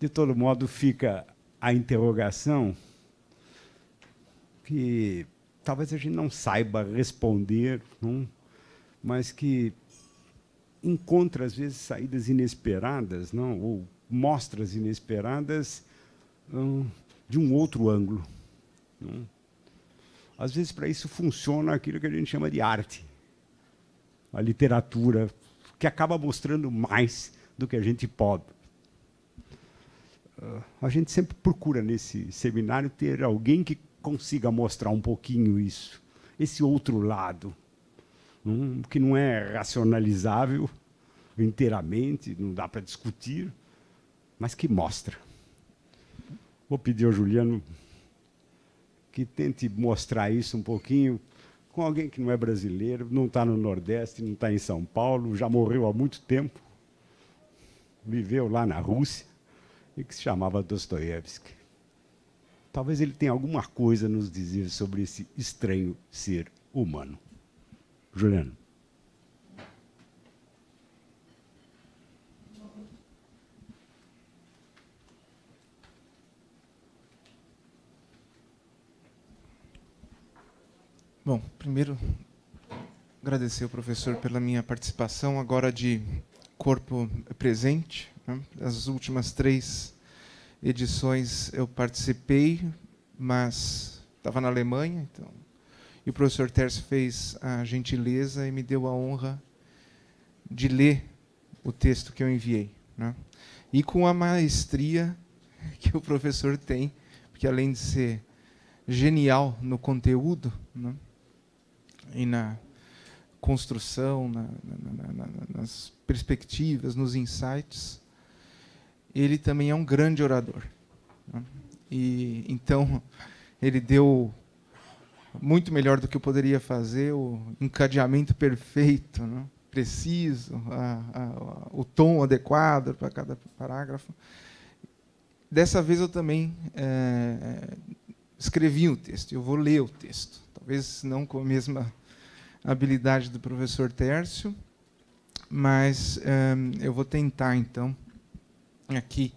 De todo modo, fica a interrogação que talvez a gente não saiba responder, não? Mas que encontra, às vezes, saídas inesperadas, não? Ou mostras inesperadas de um outro ângulo. Não? Às vezes, para isso, funciona aquilo que a gente chama de arte, a literatura, que acaba mostrando mais do que a gente pode. A gente sempre procura, nesse seminário, ter alguém que consiga mostrar um pouquinho isso, esse outro lado, que não é racionalizável inteiramente, não dá para discutir, mas que mostra. Vou pedir ao Juliano que tente mostrar isso um pouquinho com alguém que não é brasileiro, não está no Nordeste, não está em São Paulo, já morreu há muito tempo, viveu lá na Rússia, e que se chamava Dostoiévski. Talvez ele tenha alguma coisa a nos dizer sobre esse estranho ser humano. Juliano. Bom, primeiro, agradecer ao professor pela minha participação, agora de corpo presente, né? As últimas 3 edições eu participei, mas estava na Alemanha, então, e o professor Tércio fez a gentileza e me deu a honra de ler o texto que eu enviei, né? E com a maestria que o professor tem, porque além de ser genial no conteúdo, né, e na construção, nas perspectivas, nos insights, ele também é um grande orador, né? E então ele deu muito melhor do que eu poderia fazer, o encadeamento perfeito, né? Preciso, o tom adequado para cada parágrafo. Dessa vez eu também escrevi o texto, eu vou ler o texto, talvez não com a mesma habilidade do professor Tércio, mas eu vou tentar, então, aqui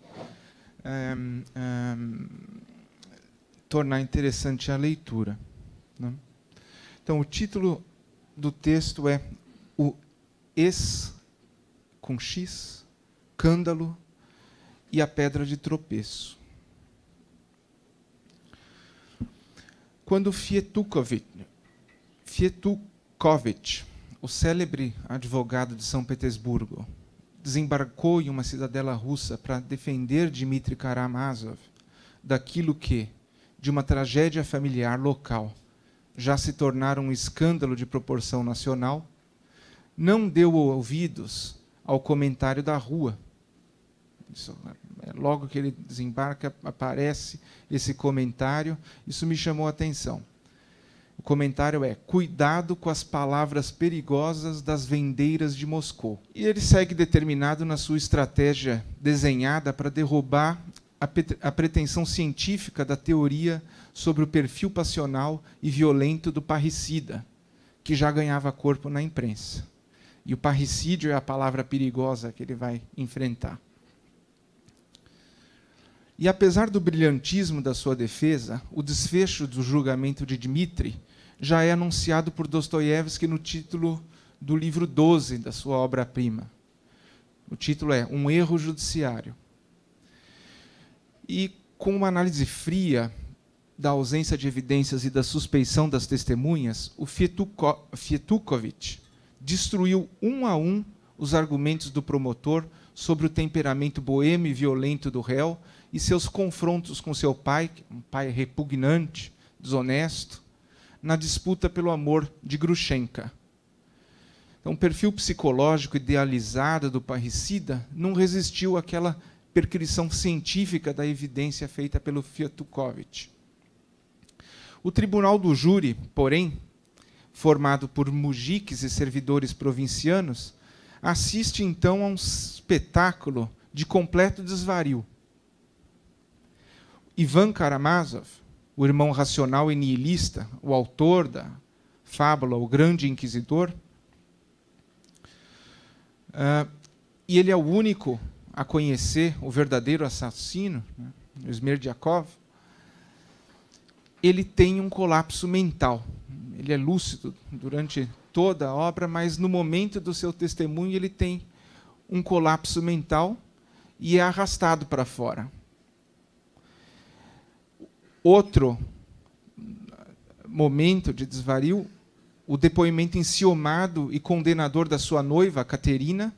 tornar interessante a leitura, né? Então, o título do texto é O com X, Cândalo e a Pedra de Tropeço. Quando Fietukovitch, o célebre advogado de São Petersburgo, desembarcou em uma cidadela russa para defender Dmitry Karamazov daquilo que, de uma tragédia familiar local, já se tornara um escândalo de proporção nacional, não deu ouvidos ao comentário da rua. Isso, logo que ele desembarca, aparece esse comentário. Isso me chamou a atenção. O comentário é: cuidado com as palavras perigosas das vendeiras de Moscou. E ele segue determinado na sua estratégia desenhada para derrubar a pretensão científica da teoria sobre o perfil passional e violento do parricida, que já ganhava corpo na imprensa. E o parricídio é a palavra perigosa que ele vai enfrentar. E, apesar do brilhantismo da sua defesa, o desfecho do julgamento de Dmitry já é anunciado por Dostoiévski no título do livro 12 da sua obra-prima. O título é Um Erro Judiciário. E, com uma análise fria da ausência de evidências e da suspeição das testemunhas, o Fietukovitch destruiu um a um os argumentos do promotor sobre o temperamento boêmio e violento do réu e seus confrontos com seu pai, um pai repugnante, desonesto, na disputa pelo amor de Grushenka. Então, o perfil psicológico idealizado do parricida não resistiu àquela percrição científica da evidência feita pelo Fietukovitch. O tribunal do júri, porém, formado por mujiques e servidores provincianos, assiste então a um espetáculo de completo desvario. Ivan Karamazov, o irmão racional e nihilista, o autor da fábula O Grande Inquisidor, e ele é o único a conhecer o verdadeiro assassino, né, o Smerdyakov, ele tem um colapso mental. Ele é lúcido durante toda a obra, mas no momento do seu testemunho ele tem um colapso mental e é arrastado para fora. Outro momento de desvario, o depoimento enciumado e condenador da sua noiva, Caterina,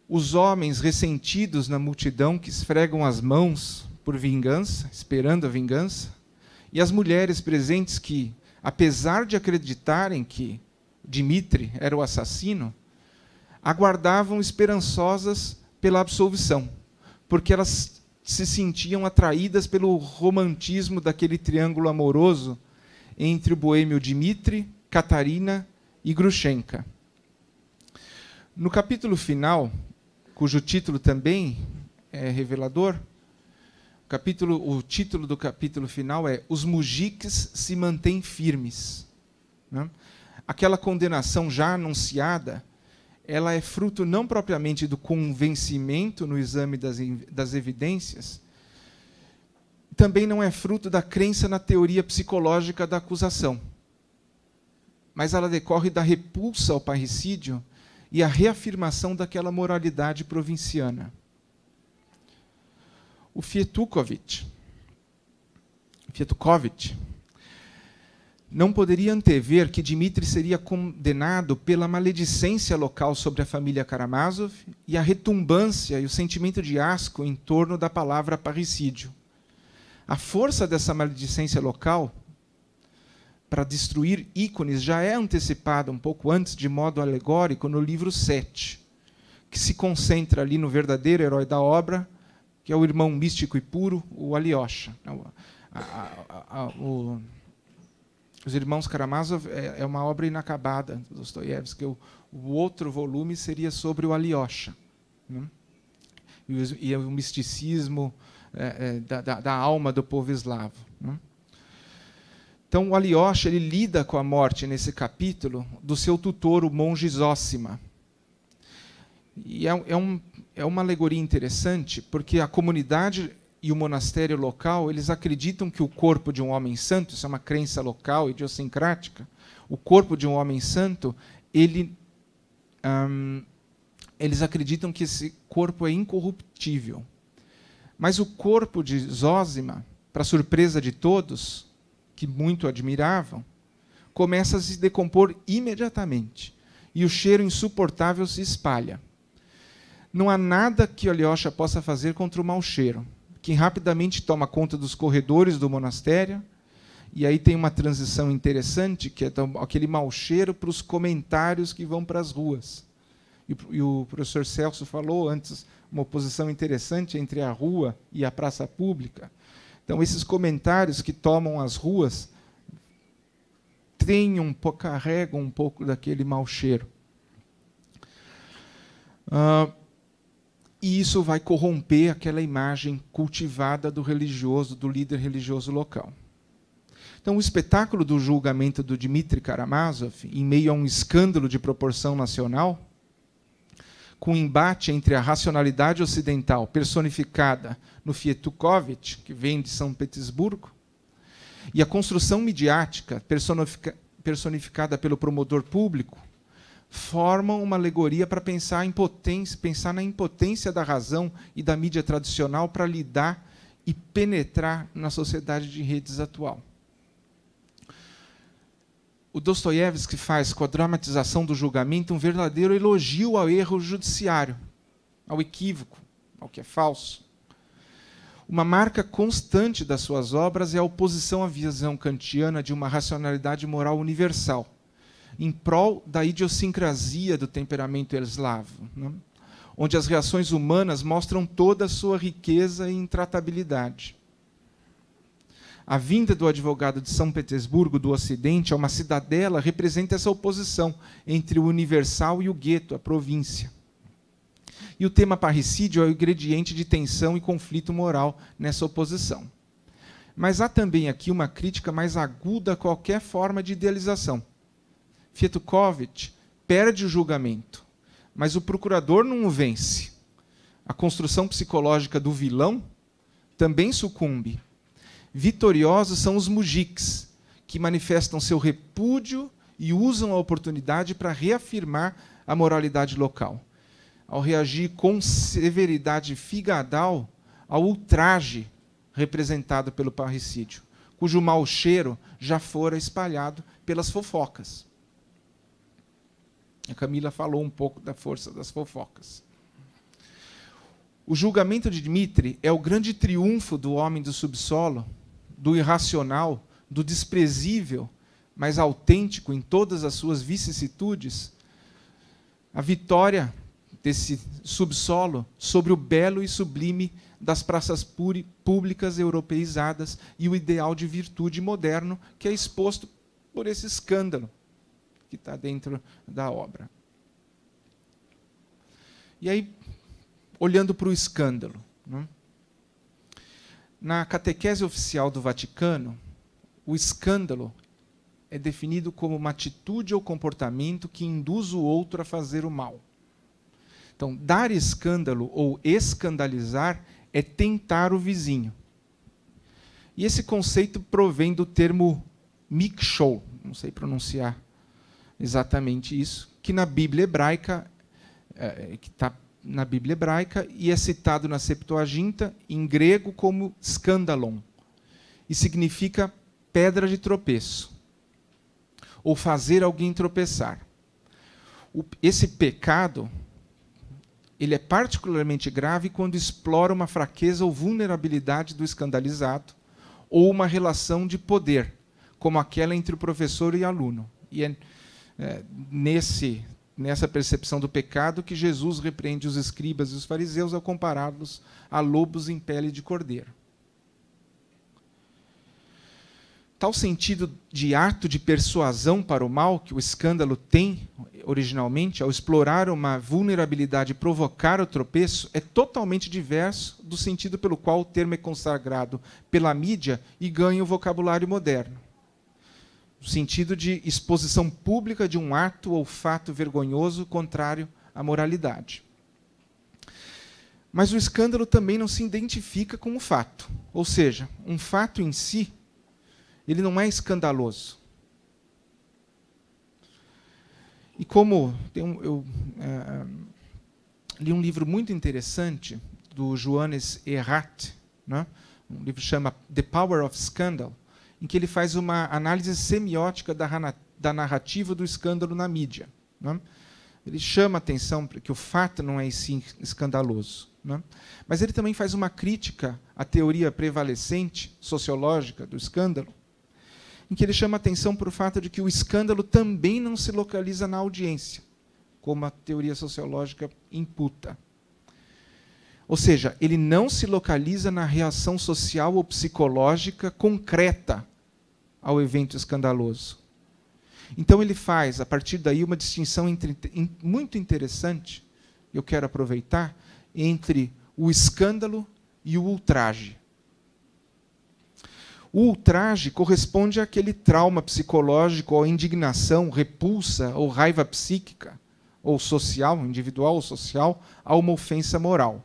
os homens ressentidos na multidão que esfregam as mãos por vingança, esperando a vingança, e as mulheres presentes que, apesar de acreditarem que Dmitri era o assassino, aguardavam esperançosas pela absolvição, porque elas se sentiam atraídas pelo romantismo daquele triângulo amoroso entre o boêmio Dmitri, Catarina e Grushenka. No capítulo final, cujo título também é revelador, o título do capítulo final é Os mujiques se mantêm firmes. Né? Aquela condenação já anunciada, ela é fruto não propriamente do convencimento no exame das evidências, também não é fruto da crença na teoria psicológica da acusação, mas ela decorre da repulsa ao parricídio e a reafirmação daquela moralidade provinciana. O Fietukovitch não poderia antever que Dmitri seria condenado pela maledicência local sobre a família Karamazov e a retumbância e o sentimento de asco em torno da palavra parricídio. A força dessa maledicência local para destruir ícones já é antecipada um pouco antes, de modo alegórico, no livro 7, que se concentra ali no verdadeiro herói da obra, que é o irmão místico e puro, o Alyosha. Os Irmãos Karamazov é uma obra inacabada do Dostoiévski. O outro volume seria sobre o Alyosha, né? E o misticismo da alma do povo eslavo, né? Então, o Alyosha ele lida com a morte, nesse capítulo, do seu tutor, o monge Zósima. E é uma alegoria interessante, porque a comunidade e o monastério local, eles acreditam que o corpo de um homem santo, isso é uma crença local, idiosincrática, o corpo de um homem santo, eles acreditam que esse corpo é incorruptível. Mas o corpo de Zósima, para surpresa de todos, que muito admiravam, começa a se decompor imediatamente, e o cheiro insuportável se espalha. Não há nada que Alyosha possa fazer contra o mau cheiro, que rapidamente toma conta dos corredores do monastério, e aí tem uma transição interessante, que é aquele mau cheiro para os comentários que vão para as ruas. E o professor Celso falou antes, uma oposição interessante entre a rua e a praça pública. Então, esses comentários que tomam as ruas carregam um pouco daquele mau cheiro. E isso vai corromper aquela imagem cultivada do religioso, do líder religioso local. Então, o espetáculo do julgamento do Dmitri Karamazov, em meio a um escândalo de proporção nacional, com um embate entre a racionalidade ocidental, personificada no Fietukovitch, que vem de São Petersburgo, e a construção midiática, personificada pelo promotor público, formam uma alegoria para pensar na impotência da razão e da mídia tradicional para lidar e penetrar na sociedade de redes atual. O Dostoiévski faz, com a dramatização do julgamento, um verdadeiro elogio ao erro judiciário, ao equívoco, ao que é falso. Uma marca constante das suas obras é a oposição à visão kantiana de uma racionalidade moral universal, em prol da idiosincrasia do temperamento eslavo, né? Onde as reações humanas mostram toda a sua riqueza e intratabilidade. A vinda do advogado de São Petersburgo, do Ocidente, a uma cidadela, representa essa oposição entre o universal e o gueto, a província. E o tema parricídio é o ingrediente de tensão e conflito moral nessa oposição. Mas há também aqui uma crítica mais aguda a qualquer forma de idealização. Fietukovitch perde o julgamento, mas o procurador não o vence. a construção psicológica do vilão também sucumbe. Vitoriosos são os mujiks, que manifestam seu repúdio e usam a oportunidade para reafirmar a moralidade local, ao reagir com severidade figadal ao ultraje representado pelo parricídio, cujo mau cheiro já fora espalhado pelas fofocas. A Camila falou um pouco da força das fofocas. O julgamento de Dmitri é o grande triunfo do homem do subsolo, do irracional, do desprezível, mas autêntico em todas as suas vicissitudes, a vitória desse subsolo sobre o belo e sublime das praças públicas europeizadas e o ideal de virtude moderno que é exposto por esse escândalo que está dentro da obra. E aí, olhando para o escândalo, né? Na catequese oficial do Vaticano, o escândalo é definido como uma atitude ou comportamento que induz o outro a fazer o mal. Então, dar escândalo ou escandalizar é tentar o vizinho. E esse conceito provém do termo mikshol, não sei pronunciar exatamente isso, que na Bíblia hebraica, que está na Bíblia hebraica e é citado na Septuaginta em grego como skandalon, e significa pedra de tropeço, ou fazer alguém tropeçar. Esse pecado, ele é particularmente grave quando explora uma fraqueza ou vulnerabilidade do escandalizado, ou uma relação de poder, como aquela entre o professor e aluno. E é nessa percepção do pecado que Jesus repreende os escribas e os fariseus ao compará-los a lobos em pele de cordeiro. Tal sentido de ato de persuasão para o mal que o escândalo tem originalmente, ao explorar uma vulnerabilidade e provocar o tropeço, é totalmente diverso do sentido pelo qual o termo é consagrado pela mídia e ganha o vocabulário moderno. O sentido de exposição pública de um ato ou fato vergonhoso contrário à moralidade. Mas o escândalo também não se identifica com o fato. Ou seja, um fato em si, ele não é escandaloso. E como eu li um livro muito interessante do Johannes Erhardt, né? Um livro que chama The Power of Scandal, em que ele faz uma análise semiótica da narrativa do escândalo na mídia, né? Ele chama a atenção para que o fato não é assim escandaloso, né? Mas ele também faz uma crítica à teoria prevalecente sociológica do escândalo, em que ele chama a atenção para o fato de que o escândalo também não se localiza na audiência, como a teoria sociológica imputa. Ou seja, ele não se localiza na reação social ou psicológica concreta ao evento escandaloso. Então ele faz, a partir daí, uma distinção muito interessante, eu quero aproveitar, entre o escândalo e o ultraje. O ultraje corresponde àquele trauma psicológico, ou indignação, repulsa ou raiva psíquica, ou social, individual ou social, a uma ofensa moral.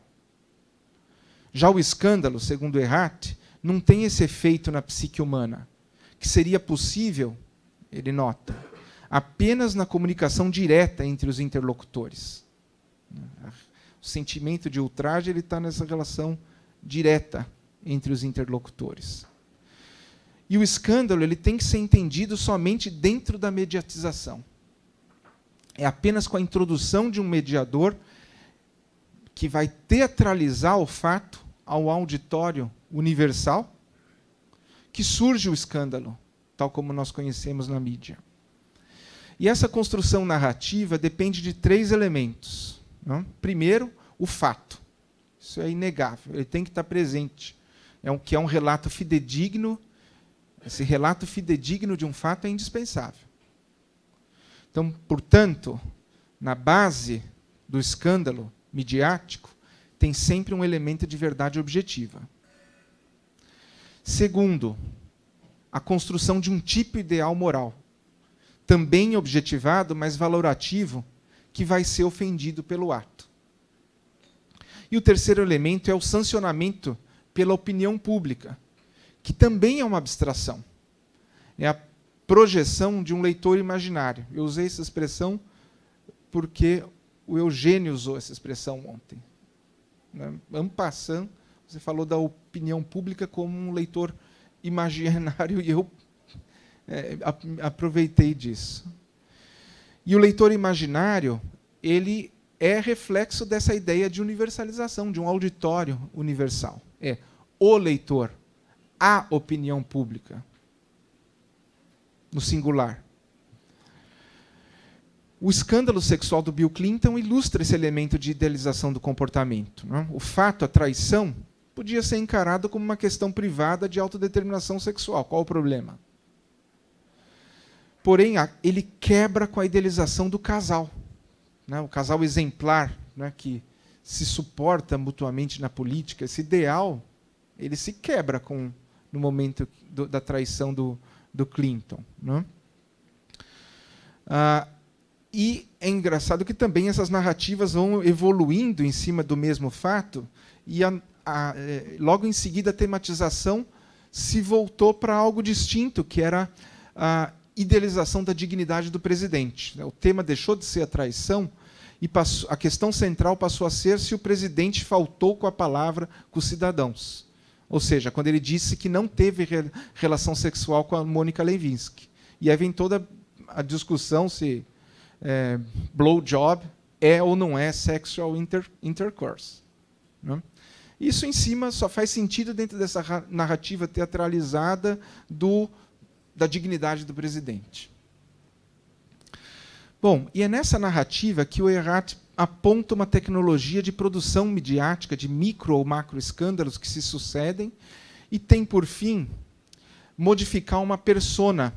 Já o escândalo, segundo Erhardt, não tem esse efeito na psique humana, que seria possível, ele nota, apenas na comunicação direta entre os interlocutores. O sentimento de ultraje está nessa relação direta entre os interlocutores. E o escândalo ele tem que ser entendido somente dentro da mediatização. É apenas com a introdução de um mediador que vai teatralizar o fato ao auditório universal que surge o escândalo, tal como nós conhecemos na mídia. E essa construção narrativa depende de 3 elementos. Não? Primeiro, o fato. Isso é inegável, ele tem que estar presente. Que é um relato fidedigno. Esse relato fidedigno de um fato é indispensável. Então, portanto, na base do escândalo midiático, tem sempre um elemento de verdade objetiva. Segundo, a construção de um tipo ideal moral, também objetivado, mas valorativo, que vai ser ofendido pelo ato. E o terceiro elemento é o sancionamento pela opinião pública, que também é uma abstração. É a projeção de um leitor imaginário. Eu usei essa expressão porque o Eugênio usou essa expressão ontem. En passant, você falou da opinião pública como um leitor imaginário, e eu aproveitei disso. E o leitor imaginário, ele é reflexo dessa ideia de universalização, de um auditório universal. É o leitor, a opinião pública, no singular. O escândalo sexual do Bill Clinton ilustra esse elemento de idealização do comportamento. O fato, a traição, podia ser encarado como uma questão privada de autodeterminação sexual. Qual o problema? Porém, ele quebra com a idealização do casal. O casal exemplar, que se suporta mutuamente na política. Esse ideal, ele se quebra no momento da traição do Clinton. E é engraçado que também essas narrativas vão evoluindo em cima do mesmo fato, e logo em seguida a tematização se voltou para algo distinto, que era a idealização da dignidade do presidente. O tema deixou de ser a traição e a questão central passou a ser se o presidente faltou com a palavra com os cidadãos. Ou seja, quando ele disse que não teve relação sexual com a Mônica Lewinsky. E aí vem toda a discussão se blowjob é ou não é sexual intercourse. Isso em cima só faz sentido dentro dessa narrativa teatralizada da dignidade do presidente. Bom, e é nessa narrativa que o Erhardt aponta uma tecnologia de produção midiática de micro ou macro escândalos que se sucedem e tem, por fim, modificar uma persona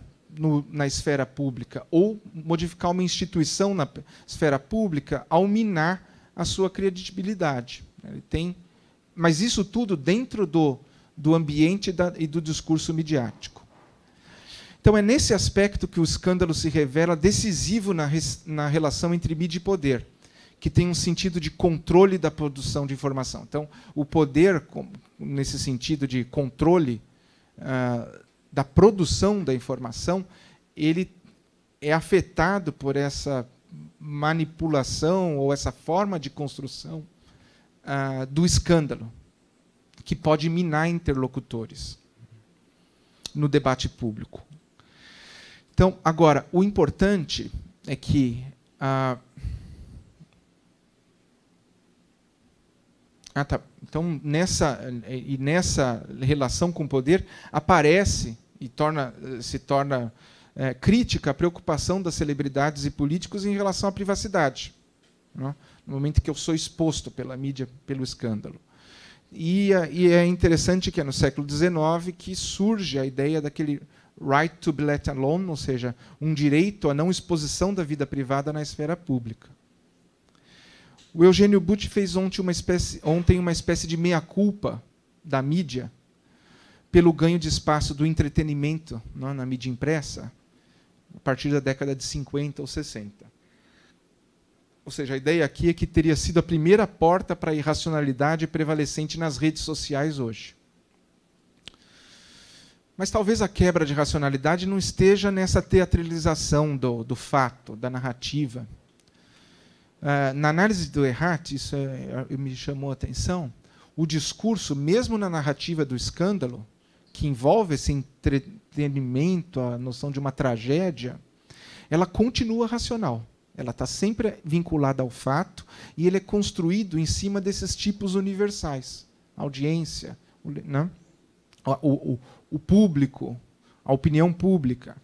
na esfera pública ou modificar uma instituição na esfera pública ao minar a sua credibilidade. Mas isso tudo dentro do ambiente e do discurso midiático. Então, é nesse aspecto que o escândalo se revela decisivo na relação entre mídia e poder, que tem um sentido de controle da produção de informação. Então, o poder, nesse sentido de controle da produção da informação, ele é afetado por essa manipulação ou essa forma de construção do escândalo, que pode minar interlocutores no debate público. Então, agora, o importante é que então, nessa relação com o poder, aparece e se torna crítica a preocupação das celebridades e políticos em relação à privacidade, no momento que eu sou exposto pela mídia, pelo escândalo. E é interessante que é no século XIX que surge a ideia daquele right to be let alone, ou seja, um direito à não exposição da vida privada na esfera pública. O Eugênio Butti fez ontem uma espécie de meia-culpa da mídia pelo ganho de espaço do entretenimento na mídia impressa, a partir da década de 50 ou 60. Ou seja, a ideia aqui é que teria sido a primeira porta para a irracionalidade prevalecente nas redes sociais hoje. Mas talvez a quebra de racionalidade não esteja nessa teatralização do fato, da narrativa. Na análise do Erhardt, isso me chamou a atenção, o discurso, mesmo na narrativa do escândalo, que envolve esse entretenimento, a noção de uma tragédia, ela continua racional. Ela está sempre vinculada ao fato e ele é construído em cima desses tipos universais. A audiência, o público, a opinião pública.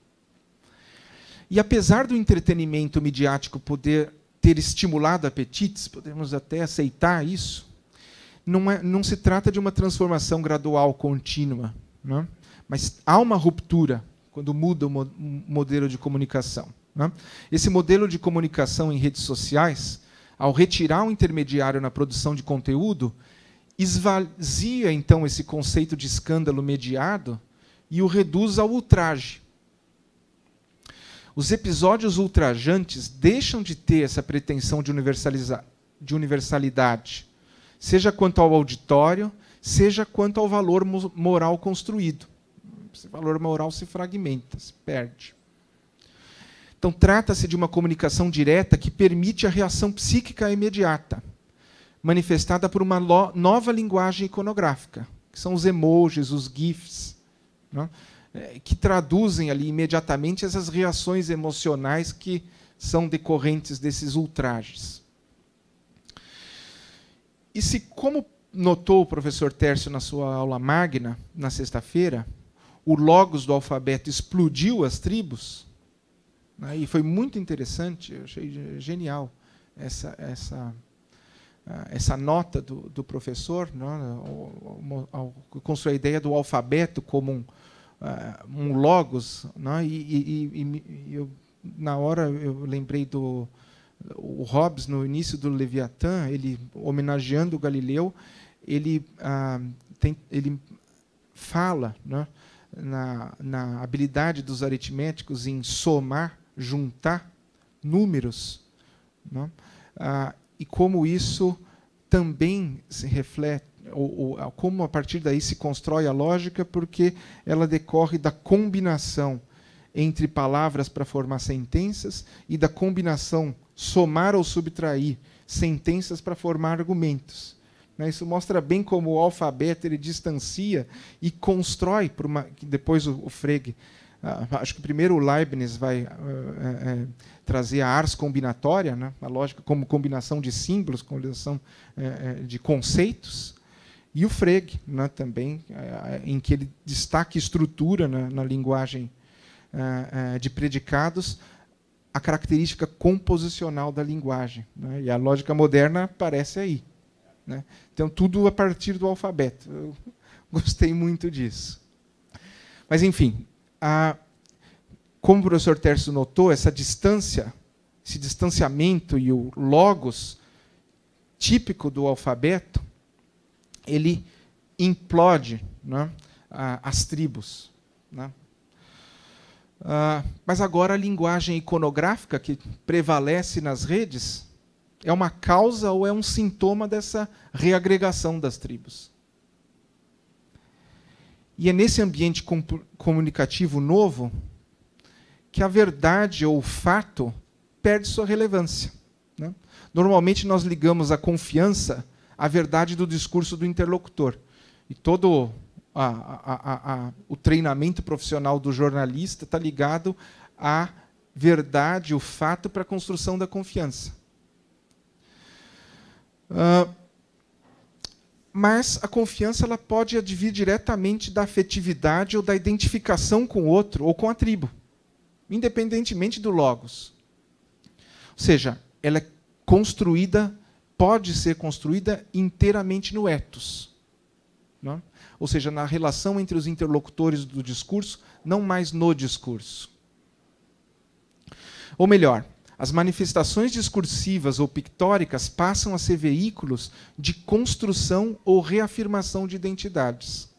E apesar do entretenimento midiático poder ter estimulado apetites, podemos até aceitar isso, não se trata de uma transformação gradual, contínua, mas há uma ruptura quando muda o modelo de comunicação. Esse modelo de comunicação em redes sociais, ao retirar o intermediário na produção de conteúdo, esvazia, então, esse conceito de escândalo mediado e o reduz ao ultraje. Os episódios ultrajantes deixam de ter essa pretensão de universalidade seja quanto ao auditório, seja quanto ao valor moral construído. Esse valor moral se fragmenta, se perde. Então, trata-se de uma comunicação direta que permite a reação psíquica imediata, manifestada por uma nova linguagem iconográfica, que são os emojis, os GIFs, né, que traduzem ali imediatamente essas reações emocionais que são decorrentes desses ultrajes. E se, como notou o professor Tércio na sua aula magna, na sexta-feira, o logos do alfabeto explodiu as tribos, né, e foi muito interessante, eu achei genial essa nota do professor, né, ao construir a ideia do alfabeto como um logos, né, e eu, na hora eu lembrei o Hobbes, no início do Leviatã, ele homenageando o Galileu, ele fala, né, na habilidade dos aritméticos em somar, juntar números, né, e como isso também se reflete, ou como a partir daí se constrói a lógica, porque ela decorre da combinação entre palavras para formar sentenças e da combinação somar ou subtrair sentenças para formar argumentos. Isso mostra bem como o alfabeto ele distancia e constrói, depois o Frege, acho que primeiro o Leibniz vai trazer a ars combinatória, né, a lógica como combinação de símbolos, combinação de conceitos, e o Frege, né, também, em que ele destaca estrutura na linguagem de predicados, a característica composicional da linguagem, né, e a lógica moderna aparece aí, né. Então, tudo a partir do alfabeto. Eu gostei muito disso. Mas, enfim, como o professor Tércio notou, essa distância, esse distanciamento e o logos típico do alfabeto, ele implode, né, as tribos, né. Mas agora a linguagem iconográfica que prevalece nas redes é uma causa ou é um sintoma dessa reagregação das tribos? E é nesse ambiente comunicativo novo que a verdade ou o fato perde sua relevância, né? Normalmente nós ligamos a confiança à verdade do discurso do interlocutor. E todo o treinamento profissional do jornalista está ligado à verdade, o fato, para a construção da confiança. Mas a confiança ela pode advir diretamente da afetividade ou da identificação com o outro ou com a tribo, independentemente do logos. Ou seja, ela é construída, pode ser construída inteiramente no ethos, não? Ou seja, na relação entre os interlocutores do discurso, não mais no discurso. Ou melhor, as manifestações discursivas ou pictóricas passam a ser veículos de construção ou reafirmação de identidades.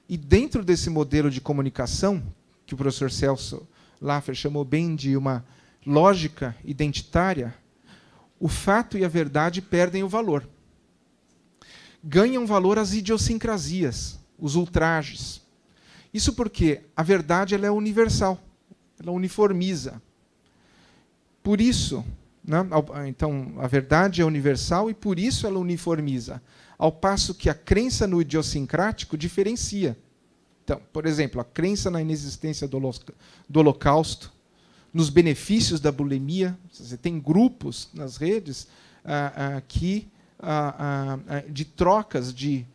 E dentro desse modelo de comunicação, que o professor Celso Laffer chamou bem de uma lógica identitária, o fato e a verdade perdem o valor. Ganham valor as idiosincrasias, os ultrajes. Isso porque a verdade ela é universal, ela uniformiza. Por isso, né, então, a verdade é universal e por isso ela uniformiza, ao passo que a crença no idiosincrático diferencia. Então, por exemplo, a crença na inexistência do Holocausto, nos benefícios da bulimia. Você tem grupos nas redes de trocas de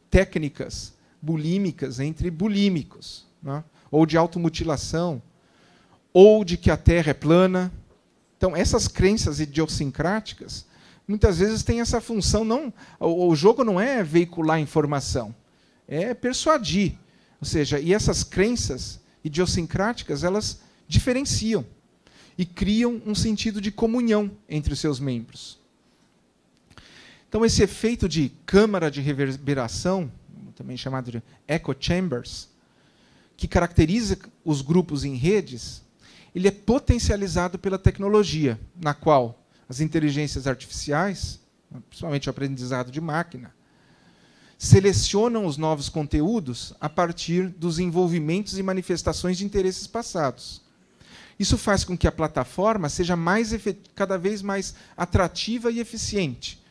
técnicas bulímicas entre bulímicos, né? Ou de automutilação, ou de que a Terra é plana. Então, essas crenças idiosincráticas, muitas vezes têm essa função. O jogo não é veicular informação, é persuadir. Ou seja, e essas crenças idiosincráticas, elas diferenciam e criam um sentido de comunhão entre os seus membros. Então, esse efeito de câmara de reverberação, também chamado de echo chambers, que caracteriza os grupos em redes, ele é potencializado pela tecnologia, na qual as inteligências artificiais, principalmente o aprendizado de máquina, selecionam os novos conteúdos a partir dos envolvimentos e manifestações de interesses passados. Isso faz com que a plataforma seja cada vez mais atrativa e eficiente,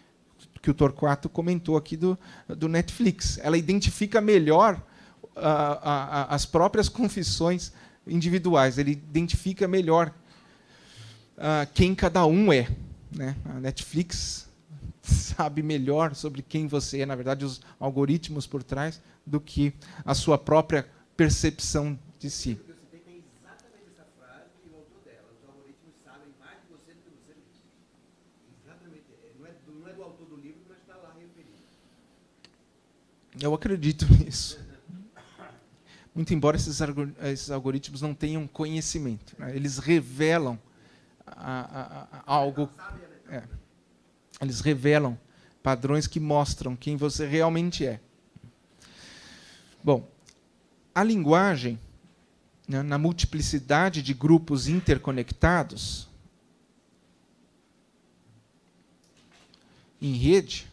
que o Torquato comentou aqui do Netflix. Ela identifica melhor as próprias confissões individuais, ele identifica melhor quem cada um é, né? A Netflix sabe melhor sobre quem você é, na verdade, os algoritmos por trás, do que a sua própria percepção de si. Porque você tem exatamente essa frase e o autor dela. Os algoritmos sabem mais de você do que você diz. Exatamente. Não é do autor do livro, mas está lá referido. Eu acredito nisso. Muito embora esses algoritmos não tenham conhecimento, né? Eles revelam algo. Eles revelam padrões que mostram quem você realmente é. Bom, a linguagem, né, na multiplicidade de grupos interconectados em rede,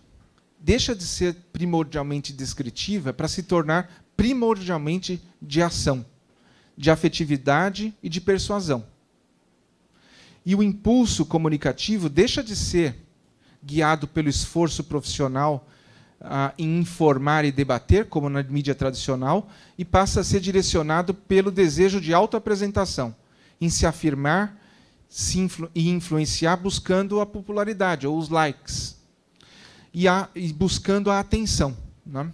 deixa de ser primordialmente descritiva para se tornar primordialmente de ação, de afetividade e de persuasão. E o impulso comunicativo deixa de ser guiado pelo esforço profissional em informar e debater, como na mídia tradicional, e passa a ser direcionado pelo desejo de autoapresentação, em se afirmar e influenciar buscando a popularidade, ou os likes, e buscando a atenção, né?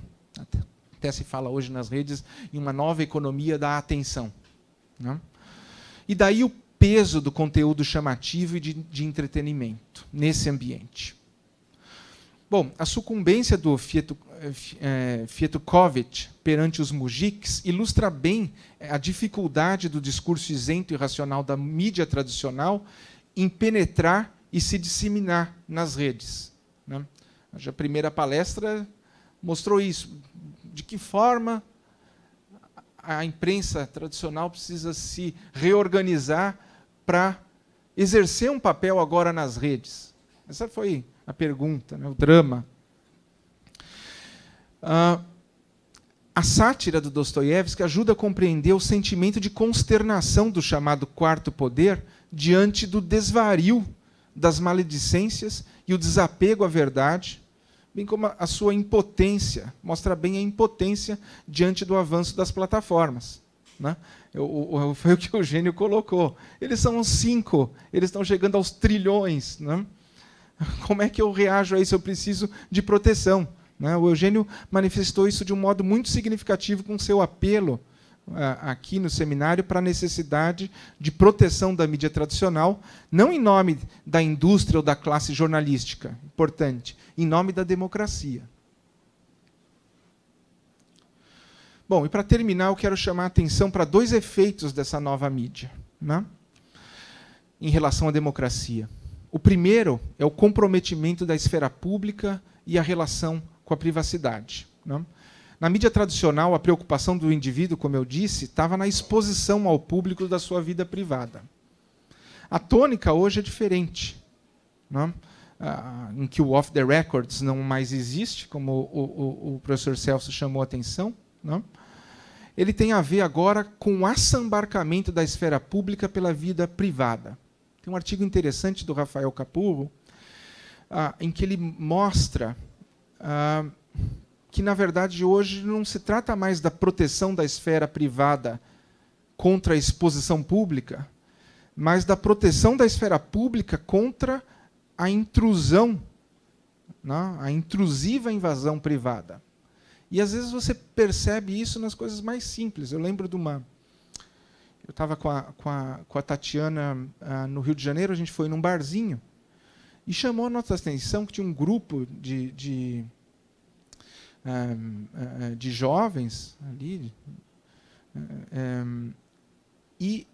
Até se fala hoje nas redes em uma nova economia da atenção, né? E daí o peso do conteúdo chamativo e de entretenimento nesse ambiente. Bom, a sucumbência do Fietukovic perante os mujiks ilustra bem a dificuldade do discurso isento e racional da mídia tradicional em penetrar e se disseminar nas redes, né? A primeira palestra mostrou isso. De que forma a imprensa tradicional precisa se reorganizar para exercer um papel agora nas redes? Essa foi a pergunta, né? O drama. A sátira do Dostoiévski ajuda a compreender o sentimento de consternação do chamado quarto poder diante do desvario das maledicências e o desapego à verdade, bem como a sua impotência, mostra bem a impotência diante do avanço das plataformas, né? Foi o que o Eugênio colocou. Eles são uns 5, eles estão chegando aos trilhões, né? Como é que eu reajo a isso? Eu preciso de proteção, né? O Eugênio manifestou isso de um modo muito significativo com seu apelo aqui no seminário para a necessidade de proteção da mídia tradicional, não em nome da indústria ou da classe jornalística, importante, em nome da democracia. Bom, e para terminar, eu quero chamar a atenção para 2 efeitos dessa nova mídia, né, em relação à democracia. O primeiro é o comprometimento da esfera pública e a relação com a privacidade, né? Na mídia tradicional, a preocupação do indivíduo, como eu disse, estava na exposição ao público da sua vida privada. A tônica hoje é diferente, né? Em que o off the records não mais existe, como o professor Celso chamou a atenção, né? Ele tem a ver agora com o assambarcamento da esfera pública pela vida privada. Tem um artigo interessante do Rafael Capurro, em que ele mostra que, na verdade, hoje não se trata mais da proteção da esfera privada contra a exposição pública, mas da proteção da esfera pública contra a intrusão, né, a intrusiva invasão privada. E, às vezes, você percebe isso nas coisas mais simples. Eu lembro de uma... Eu estava com a Tatiana no Rio de Janeiro, a gente foi num barzinho, e chamou a nossa atenção que tinha um grupo de jovens ali, e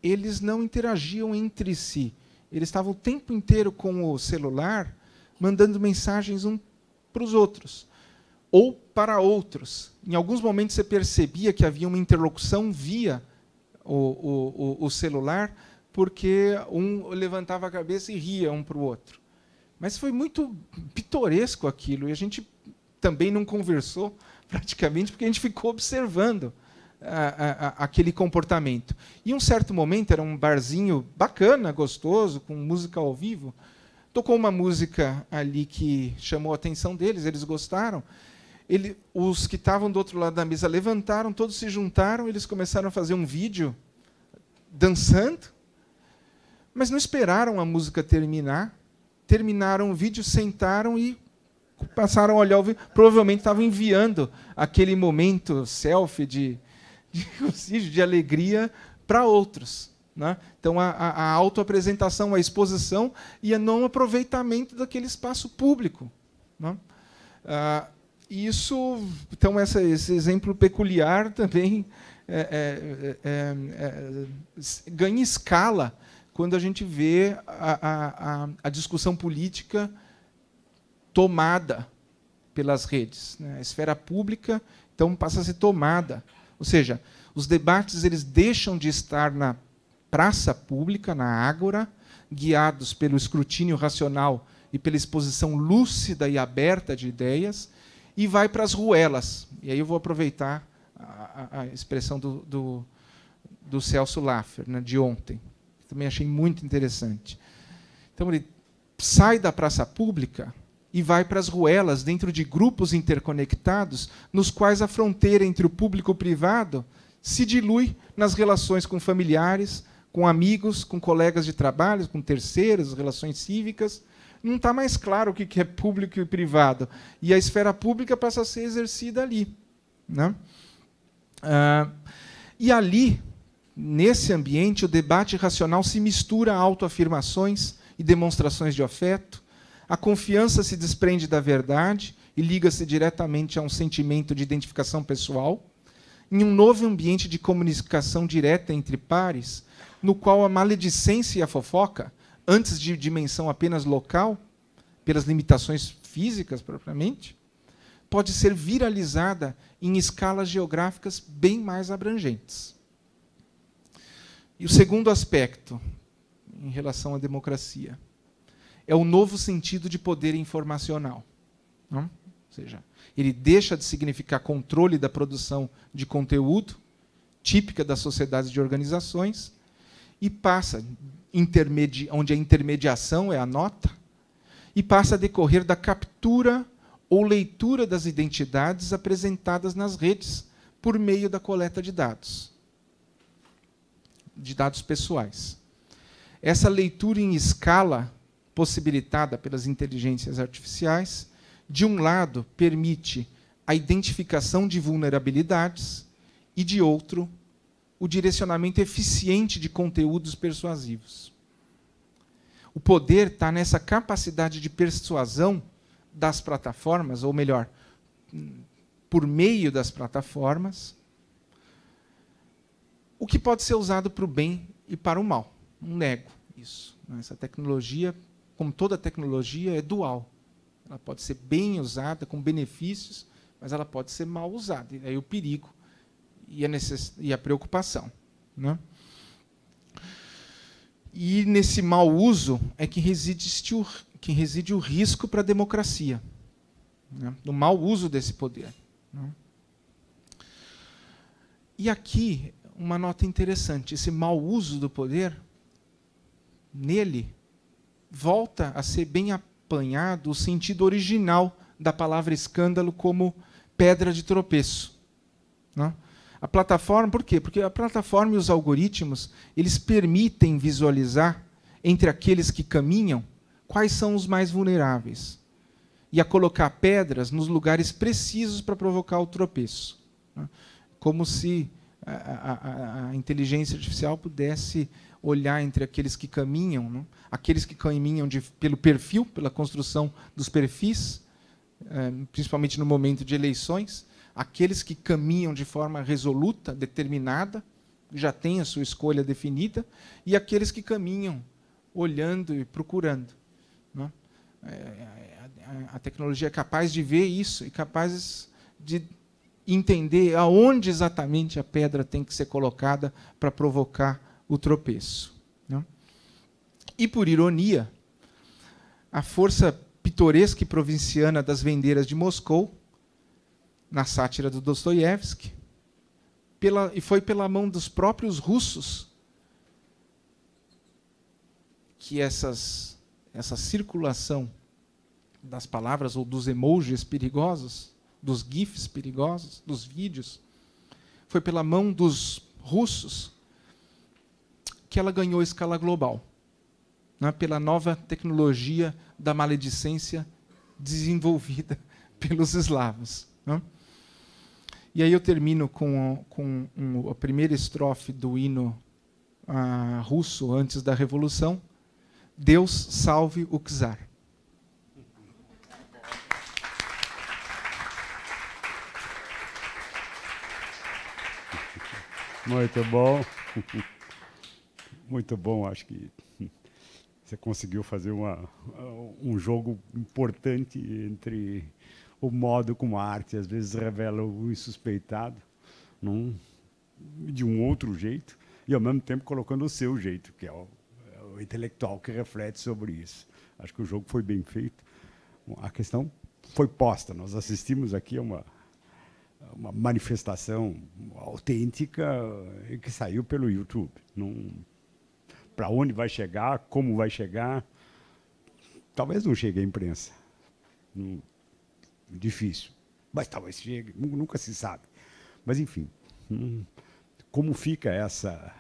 eles não interagiam entre si. Eles estavam o tempo inteiro com o celular, mandando mensagens uns para os outros, ou para outros. Em alguns momentos você percebia que havia uma interlocução via o celular, porque um levantava a cabeça e ria um para o outro. Mas foi muito pitoresco aquilo, e a gente também não conversou praticamente, porque a gente ficou observando aquele comportamento. E um certo momento, era um barzinho bacana, gostoso, com música ao vivo, tocou uma música ali que chamou a atenção deles, eles gostaram. Os que estavam do outro lado da mesa levantaram, todos se juntaram, eles começaram a fazer um vídeo dançando, mas não esperaram a música terminar, terminaram o vídeo, sentaram e passaram a olhar o vídeo. Provavelmente estavam enviando aquele momento selfie de alegria para outros. Né? Então, a autoapresentação, a exposição e o não aproveitamento daquele espaço público. Né? Então, esse exemplo peculiar também ganha escala quando a gente vê a discussão política tomada pelas redes. Né? A esfera pública, então, passa a ser tomada. Ou seja, os debates eles deixam de estar na praça pública, na ágora, guiados pelo escrutínio racional e pela exposição lúcida e aberta de ideias, e vai para as ruelas. E aí eu vou aproveitar a expressão do Celso Laffer, né, de ontem. Também achei muito interessante. Então, ele sai da praça pública e vai para as ruelas, dentro de grupos interconectados, nos quais a fronteira entre o público e o privado se dilui nas relações com familiares, com amigos, com colegas de trabalho, com terceiros, relações cívicas. Não está mais claro o que é público e privado. E a esfera pública passa a ser exercida ali. Né? E ali, nesse ambiente, o debate racional se mistura a autoafirmações e demonstrações de afeto. A confiança se desprende da verdade e liga-se diretamente a um sentimento de identificação pessoal, em um novo ambiente de comunicação direta entre pares, no qual a maledicência e a fofoca, antes de dimensão apenas local, pelas limitações físicas propriamente, pode ser viralizada em escalas geográficas bem mais abrangentes. E o segundo aspecto, em relação à democracia, é o novo sentido de poder informacional. Não? Ou seja, ele deixa de significar controle da produção de conteúdo, típica das sociedades de organizações, e passa, onde a intermediação é a nota, e passa a decorrer da captura ou leitura das identidades apresentadas nas redes por meio da coleta de dados pessoais. Essa leitura em escala, possibilitada pelas inteligências artificiais, de um lado, permite a identificação de vulnerabilidades e, de outro, o direcionamento eficiente de conteúdos persuasivos. O poder está nessa capacidade de persuasão das plataformas, ou melhor, por meio das plataformas, o que pode ser usado para o bem e para o mal. Não nego isso. Essa tecnologia, como toda tecnologia, é dual. Ela pode ser bem usada, com benefícios, mas ela pode ser mal usada. E aí o perigo e a preocupação. Né? E nesse mau uso é que reside o risco para a democracia, né? No mau uso desse poder. Né? E aqui, uma nota interessante, esse mau uso do poder, nele, volta a ser bem apanhado o sentido original da palavra escândalo como pedra de tropeço. Né? A plataforma, por quê? Porque a plataforma e os algoritmos, eles permitem visualizar, entre aqueles que caminham, quais são os mais vulneráveis, e a colocar pedras nos lugares precisos para provocar o tropeço. Né? Como se a inteligência artificial pudesse olhar entre aqueles que caminham, né? Aqueles que caminham pelo perfil, pela construção dos perfis, principalmente no momento de eleições, aqueles que caminham de forma resoluta, determinada, já têm a sua escolha definida, e aqueles que caminham olhando e procurando. Né? A tecnologia é capaz de ver isso e capaz de entender aonde exatamente a pedra tem que ser colocada para provocar o tropeço. Né? E, por ironia, a força pitoresca e provinciana das vendeiras de Moscou, na sátira do Dostoiévski, e foi pela mão dos próprios russos que essa circulação das palavras ou dos emojis perigosos, dos GIFs perigosos, dos vídeos, foi pela mão dos russos que ela ganhou escala global, né, pela nova tecnologia da maledicência desenvolvida pelos eslavos. Né? E aí eu termino com a primeira estrofe do hino russo antes da Revolução: Deus salve o czar. Muito bom. Muito bom, acho que você conseguiu fazer um jogo importante entre o modo como a arte às vezes revela o insuspeitado de um outro jeito, e ao mesmo tempo colocando o seu jeito, que é o intelectual que reflete sobre isso. Acho que o jogo foi bem feito. A questão foi posta. Nós assistimos aqui a uma manifestação autêntica que saiu pelo YouTube. Para onde vai chegar, como vai chegar, talvez não chegue à imprensa. Difícil. Mas talvez chegue, nunca se sabe. Mas, enfim, como fica essa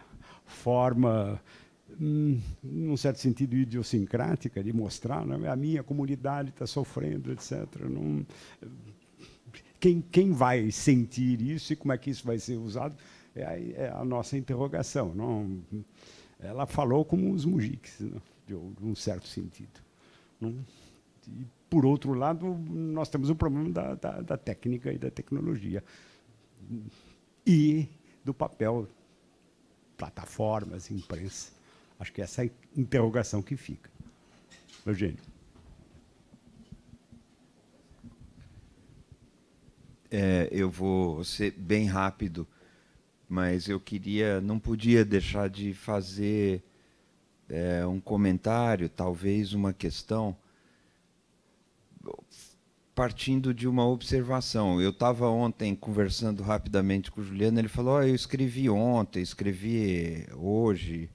forma, num certo sentido, idiosincrática de mostrar, né? A minha comunidade está sofrendo, etc. Quem vai sentir isso e como é que isso vai ser usado é a nossa interrogação. Ela falou como os mujiques, né? De um certo sentido. E, por outro lado, nós temos o problema da técnica e da tecnologia. E do papel, plataformas, imprensa. Acho que essa é a interrogação que fica. Eugênio. Eu vou ser bem rápido, mas eu não podia deixar de fazer um comentário, talvez uma questão, partindo de uma observação. Eu estava ontem conversando rapidamente com o Juliano, ele falou: eu escrevi ontem, escrevi hoje.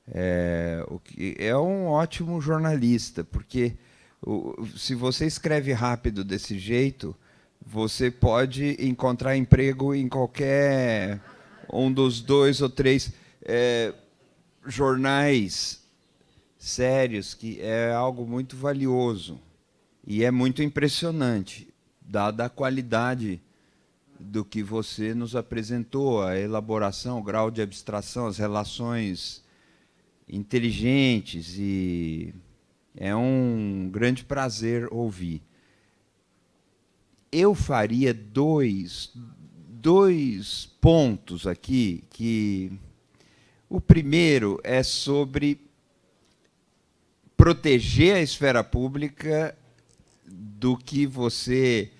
É um ótimo jornalista, porque se você escreve rápido desse jeito, você pode encontrar emprego em qualquer um dos 2 ou 3 jornais sérios, que é algo muito valioso e é muito impressionante, dada a qualidade do que você nos apresentou, a elaboração, o grau de abstração, as relações inteligentes, e é um grande prazer ouvir. Eu faria dois pontos aqui, que o primeiro é sobre proteger a esfera pública do que você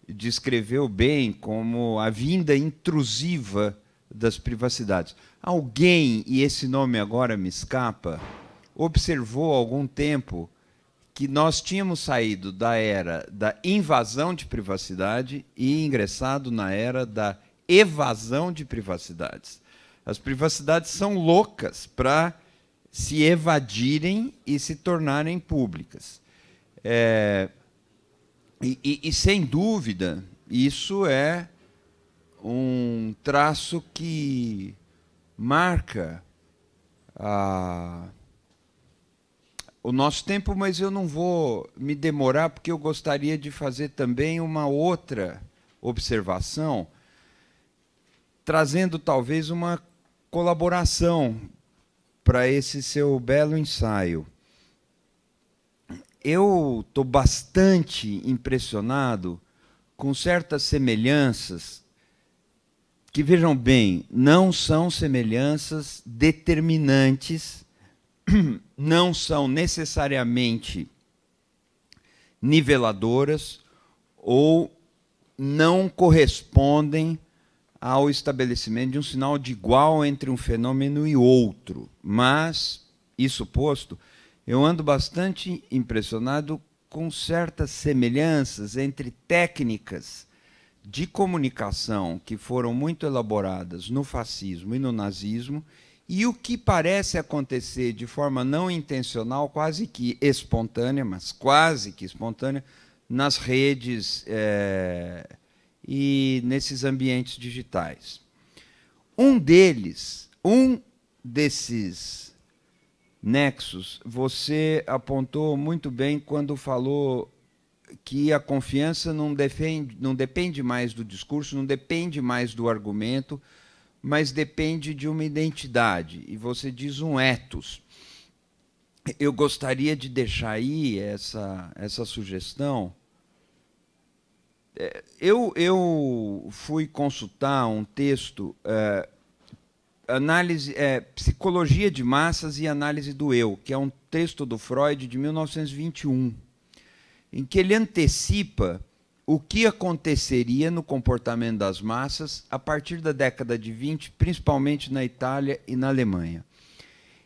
descreveu bem como a vinda intrusiva das privacidades. Alguém, e esse nome agora me escapa, observou há algum tempo que nós tínhamos saído da era da invasão de privacidade e ingressado na era da evasão de privacidades. As privacidades são loucas para se evadirem e se tornarem públicas. E, sem dúvida, isso é um traço que marca o nosso tempo, mas eu não vou me demorar, porque eu gostaria de fazer também uma outra observação, trazendo talvez uma colaboração para esse seu belo ensaio. Eu estou bastante impressionado com certas semelhanças que, vejam bem, não são semelhanças determinantes, não são necessariamente niveladoras ou não correspondem ao estabelecimento de um sinal de igual entre um fenômeno e outro. Mas, isso posto, eu ando bastante impressionado com certas semelhanças entre técnicas de comunicação que foram muito elaboradas no fascismo e no nazismo e o que parece acontecer de forma não intencional, quase que espontânea, mas quase que espontânea, nas redes e nesses ambientes digitais. Um desses nexos, você apontou muito bem quando falou que a confiança não depende mais do discurso, não depende mais do argumento, mas depende de uma identidade. E você diz um ethos. Eu gostaria de deixar aí essa sugestão. Eu fui consultar um texto, Psicologia de Massas e Análise do Eu, que é um texto do Freud de 1921, em que ele antecipa o que aconteceria no comportamento das massas a partir da década de 20, principalmente na Itália e na Alemanha.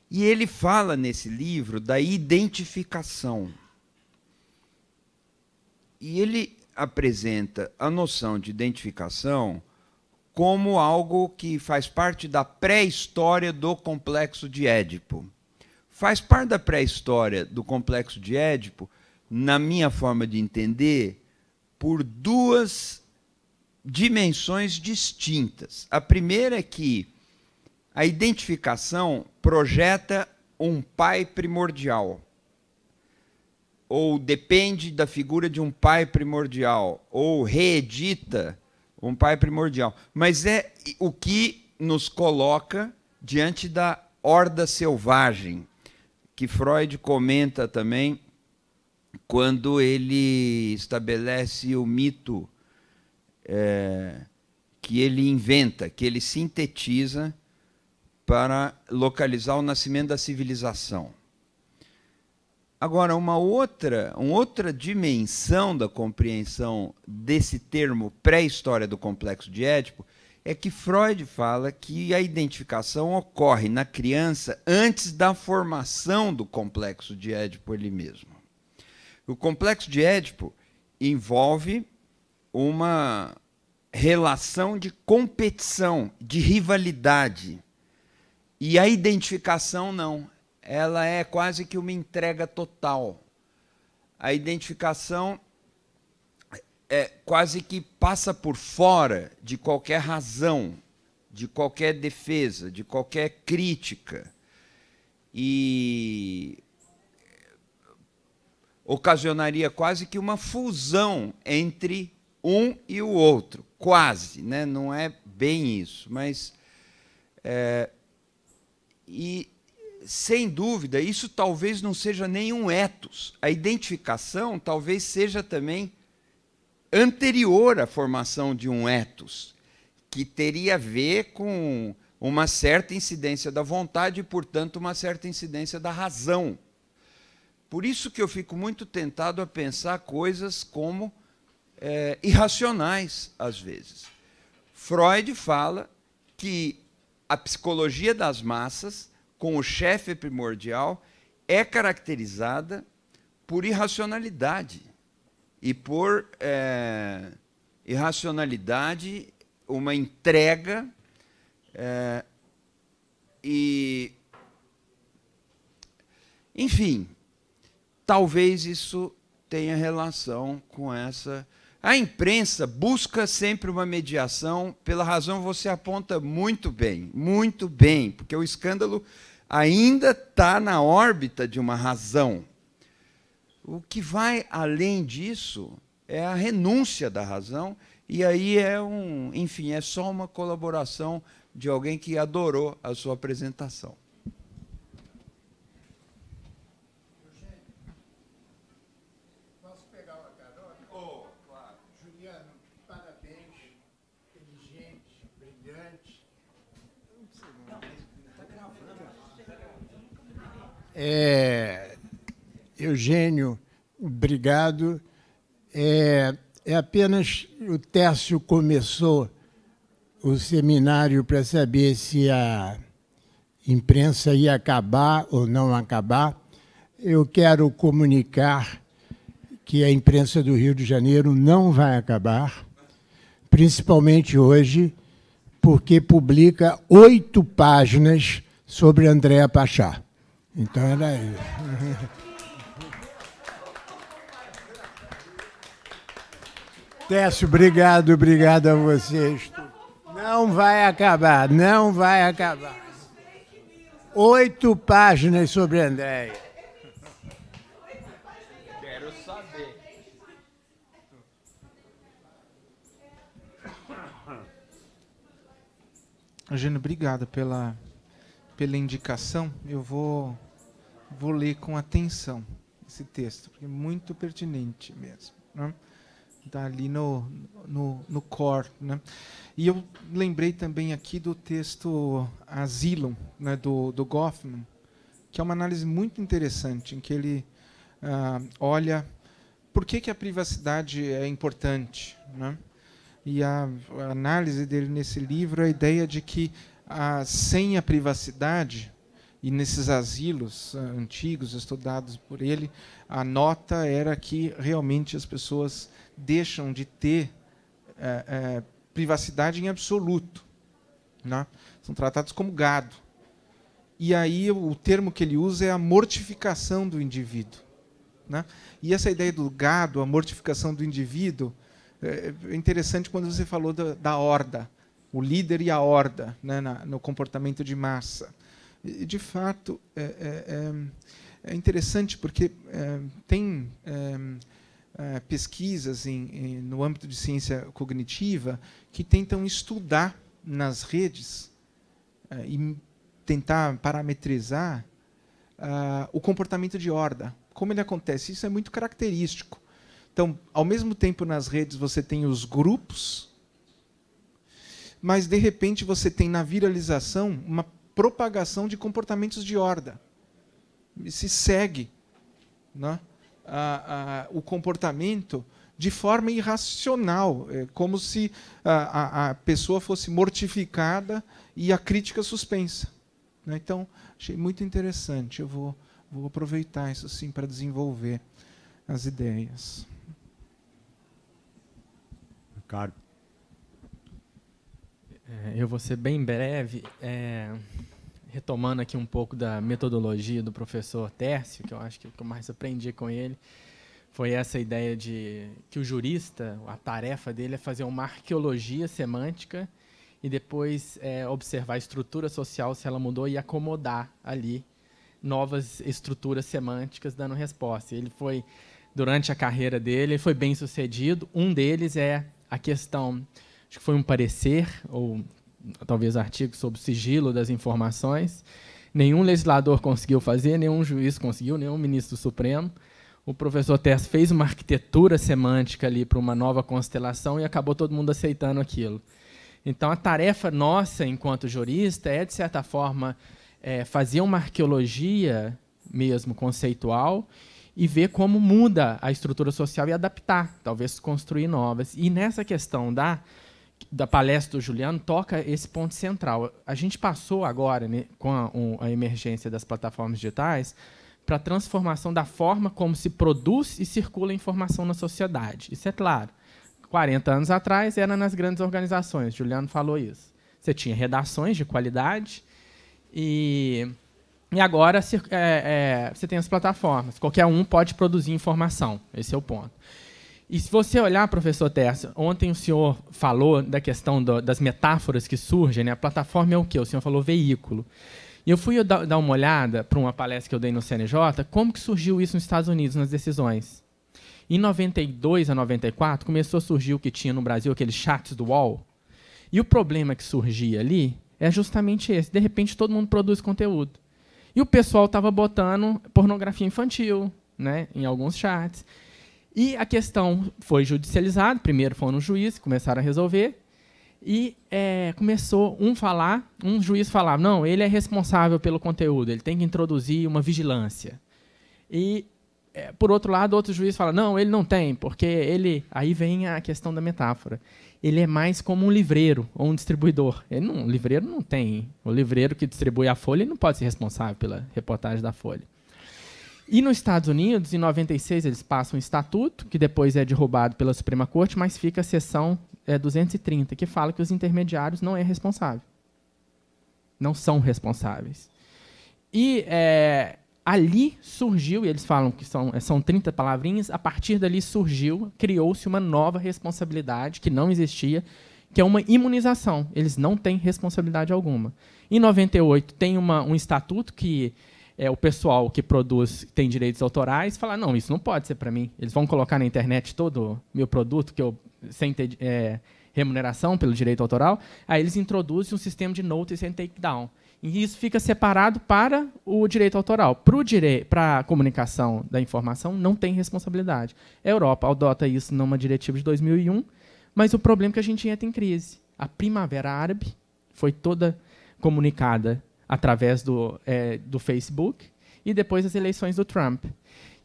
E ele fala nesse livro da identificação. E ele apresenta a noção de identificação como algo que faz parte da pré-história do complexo de Édipo. Faz parte da pré-história do complexo de Édipo, na minha forma de entender, por duas dimensões distintas. A primeira é que a identificação projeta um pai primordial, ou depende da figura de um pai primordial, ou reedita um pai primordial. Mas é o que nos coloca diante da horda selvagem, que Freud comenta também quando ele estabelece o mito que ele inventa, que ele sintetiza para localizar o nascimento da civilização. Agora, uma outra dimensão da compreensão desse termo pré-história do complexo de Édipo é que Freud fala que a identificação ocorre na criança antes da formação do complexo de Édipo ele mesmo. O complexo de Édipo envolve uma relação de competição, de rivalidade. E a identificação não. Ela é quase que uma entrega total. A identificação quase que passa por fora de qualquer razão, de qualquer defesa, de qualquer crítica. E ocasionaria quase que uma fusão entre um e o outro. Quase, né? Não é bem isso, mas... sem dúvida, isso talvez não seja nenhum ethos. A identificação talvez seja também anterior à formação de um ethos, que teria a ver com uma certa incidência da vontade e, portanto, uma certa incidência da razão. Por isso que eu fico muito tentado a pensar coisas como irracionais, às vezes. Freud fala que a psicologia das massas, com o chefe primordial, é caracterizada por irracionalidade. E por irracionalidade, uma entrega enfim, talvez isso tenha relação com essa... A imprensa busca sempre uma mediação, pela razão você aponta muito bem, porque o escândalo ainda está na órbita de uma razão. O que vai além disso é a renúncia da razão, e aí enfim, é só uma colaboração de alguém que adorou a sua apresentação. Posso pegar uma carona? Oh, claro. Juliano, parabéns, inteligente, brilhante. Eugênio, obrigado. Apenas o Tércio começou o seminário para saber se a imprensa ia acabar ou não acabar. eu quero comunicar que a imprensa do Rio de Janeiro não vai acabar, principalmente hoje, porque publica 8 páginas sobre Andréa Pachá. Então, era isso. Técio, obrigado a vocês. Não vai acabar, não vai acabar. 8 páginas sobre Andréa. Quero saber. Eugênio, obrigado pela indicação. Eu vou ler com atenção esse texto, porque é muito pertinente mesmo, né? Está ali no core, né? E eu lembrei também aqui do texto Asylum, né, do Goffman, que é uma análise muito interessante, em que ele olha por que a privacidade é importante, né? E a análise dele nesse livro é a ideia de que sem a privacidade, e nesses asilos antigos estudados por ele, a nota era que realmente as pessoas deixam de ter privacidade em absoluto, né? São tratados como gado. E aí o termo que ele usa é a mortificação do indivíduo, né? E essa ideia do gado, a mortificação do indivíduo, é interessante quando você falou da horda, o líder e a horda, né, no comportamento de massa. E, de fato, é interessante porque tem pesquisas no âmbito de ciência cognitiva que tentam estudar nas redes e tentar parametrizar o comportamento de horda. Como ele acontece? Isso é muito característico. Então, ao mesmo tempo, nas redes você tem os grupos, mas, de repente, você tem na viralização uma propagação de comportamentos de horda. E se segue, né, o comportamento de forma irracional, como se a pessoa fosse mortificada e a crítica suspensa, né? Então, achei muito interessante. Eu vou aproveitar isso sim para desenvolver as ideias. Ricardo. Eu vou ser bem breve, retomando aqui um pouco da metodologia do professor Tércio, que eu acho que o que eu mais aprendi com ele foi essa ideia de que o jurista, a tarefa dele é fazer uma arqueologia semântica e depois observar a estrutura social, se ela mudou, e acomodar ali novas estruturas semânticas dando resposta. Ele foi, durante a carreira dele, ele foi bem sucedido. Um deles é a questão, acho que foi um parecer, ou talvez artigo sobre o sigilo das informações. Nenhum legislador conseguiu fazer, nenhum juiz conseguiu, nenhum ministro do Supremo. O professor Tércio fez uma arquitetura semântica ali para uma nova constelação e acabou todo mundo aceitando aquilo. Então, a tarefa nossa, enquanto jurista, é, de certa forma, fazer uma arqueologia mesmo conceitual e ver como muda a estrutura social e adaptar, talvez construir novas. E nessa questão da palestra do Juliano, toca esse ponto central. A gente passou agora, né, com a emergência das plataformas digitais, para a transformação da forma como se produz e circula informação na sociedade. Isso é claro. 40 anos atrás, era nas grandes organizações. Juliano falou isso. Você tinha redações de qualidade e agora você tem as plataformas. Qualquer um pode produzir informação. Esse é o ponto. E se você olhar, professor Tércio, ontem o senhor falou da questão das metáforas que surgem, né? A plataforma é o quê? O senhor falou veículo. E eu fui dar uma olhada para uma palestra que eu dei no CNJ, como que surgiu isso nos Estados Unidos, nas decisões. Em 92 a 94, começou a surgir o que tinha no Brasil, aqueles chats do UOL. E o problema que surgia ali é justamente esse. De repente, todo mundo produz conteúdo. E o pessoal estava botando pornografia infantil, né, em alguns chats. E a questão foi judicializada. Primeiro foram os juízes, começaram a resolver. E começou um juiz falar, não, ele é responsável pelo conteúdo, ele tem que introduzir uma vigilância. E, por outro lado, outro juiz fala, não, ele não tem, porque ele... Aí vem a questão da metáfora. Ele é mais como um livreiro ou um distribuidor. O livreiro não tem. O livreiro que distribui a Folha, ele não pode ser responsável pela reportagem da Folha. E nos Estados Unidos, em 96, eles passam um estatuto, que depois é derrubado pela Suprema Corte, mas fica a seção 230, que fala que os intermediários não é responsável. Não são responsáveis. E ali surgiu, e eles falam que são 30 palavrinhas, a partir dali surgiu, criou-se uma nova responsabilidade que não existia, que é uma imunização. Eles não têm responsabilidade alguma. Em 98, tem um estatuto que o pessoal que produz, tem direitos autorais, fala, não, isso não pode ser para mim. Eles vão colocar na internet todo o meu produto, sem ter remuneração pelo direito autoral. Aí eles introduzem um sistema de notice and takedown. E isso fica separado para o direito autoral. Para a comunicação da informação, não tem responsabilidade. A Europa adota isso numa diretiva de 2001, mas o problema é que a gente entra em crise. A Primavera Árabe foi toda comunicada através do Facebook e depois as eleições do Trump.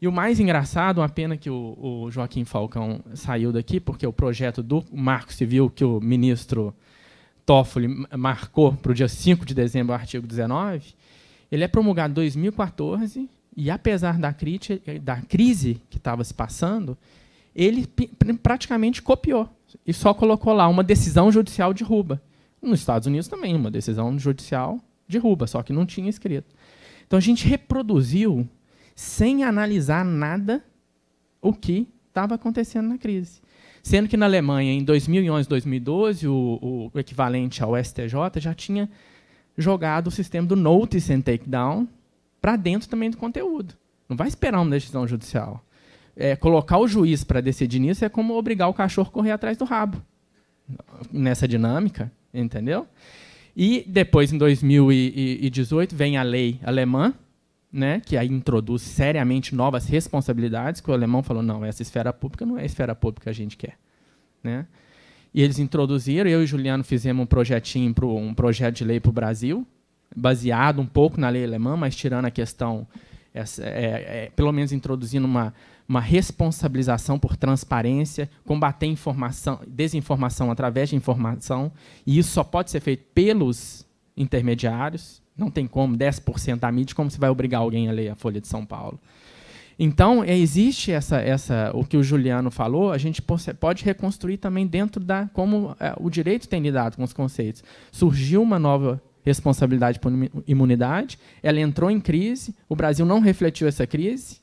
E o mais engraçado, uma pena que o Joaquim Falcão saiu daqui, porque o projeto do Marco Civil, que o ministro Toffoli marcou para o dia 5 de dezembro, o artigo 19, ele é promulgado em 2014 e, apesar da crise que estava se passando, ele praticamente copiou e só colocou lá uma decisão judicial derruba. Nos Estados Unidos também, uma decisão judicial derruba, só que não tinha escrito. Então, a gente reproduziu, sem analisar nada, o que estava acontecendo na crise. Sendo que na Alemanha, em 2011, 2012, o equivalente ao STJ já tinha jogado o sistema do notice and takedown para dentro também do conteúdo. Não vai esperar uma decisão judicial. Colocar o juiz para decidir nisso é como obrigar o cachorro a correr atrás do rabo. Nessa dinâmica, entendeu? E depois, em 2018, vem a lei alemã, né, que aí introduz seriamente novas responsabilidades, que o alemão falou, não, essa esfera pública não é a esfera pública que a gente quer. Né? E eles introduziram, eu e o Juliano fizemos um projeto de lei para o Brasil, baseado um pouco na lei alemã, mas tirando a questão, pelo menos introduzindo uma responsabilização por transparência, combater desinformação através de informação, e isso só pode ser feito pelos intermediários. Não tem como, 10% da mídia, como você vai obrigar alguém a ler a Folha de São Paulo? Então, existe o que o Juliano falou, a gente pode reconstruir também dentro como o direito tem lidado com os conceitos. Surgiu uma nova responsabilidade por imunidade, ela entrou em crise, o Brasil não refletiu essa crise,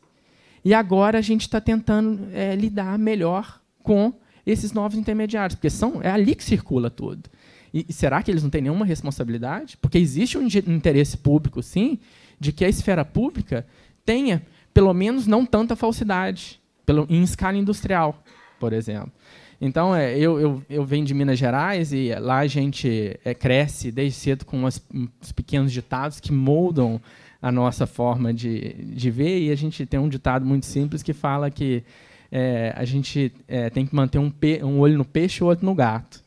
e agora a gente está tentando lidar melhor com esses novos intermediários, porque é ali que circula tudo. E será que eles não têm nenhuma responsabilidade? Porque existe um interesse público, sim, de que a esfera pública tenha, pelo menos, não tanta falsidade, em escala industrial, por exemplo. Então, eu venho de Minas Gerais e lá a gente cresce desde cedo com uns pequenos ditados que moldam a nossa forma de ver, e a gente tem um ditado muito simples que fala que a gente tem que manter um olho no peixe e o outro no gato.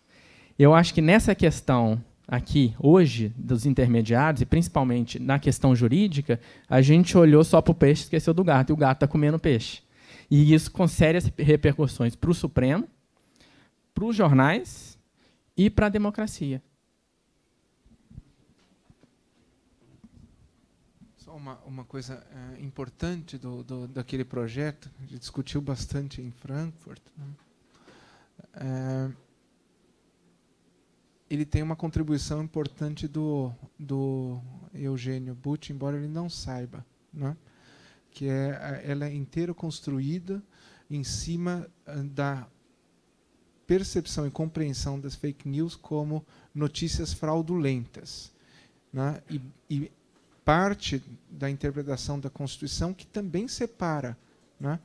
Eu acho que nessa questão aqui, hoje, dos intermediários, e principalmente na questão jurídica, a gente olhou só para o peixe e esqueceu do gato, e o gato está comendo peixe. E isso com sérias repercussões para o Supremo, para os jornais e para a democracia. Só uma coisa importante daquele projeto, a gente discutiu bastante em Frankfurt, né? Ele tem uma contribuição importante do Eugênio Butti, embora ele não saiba, né? Que ela é inteira construída em cima da percepção e compreensão das fake news como notícias fraudulentas, né? E parte da interpretação da Constituição que também separa, né?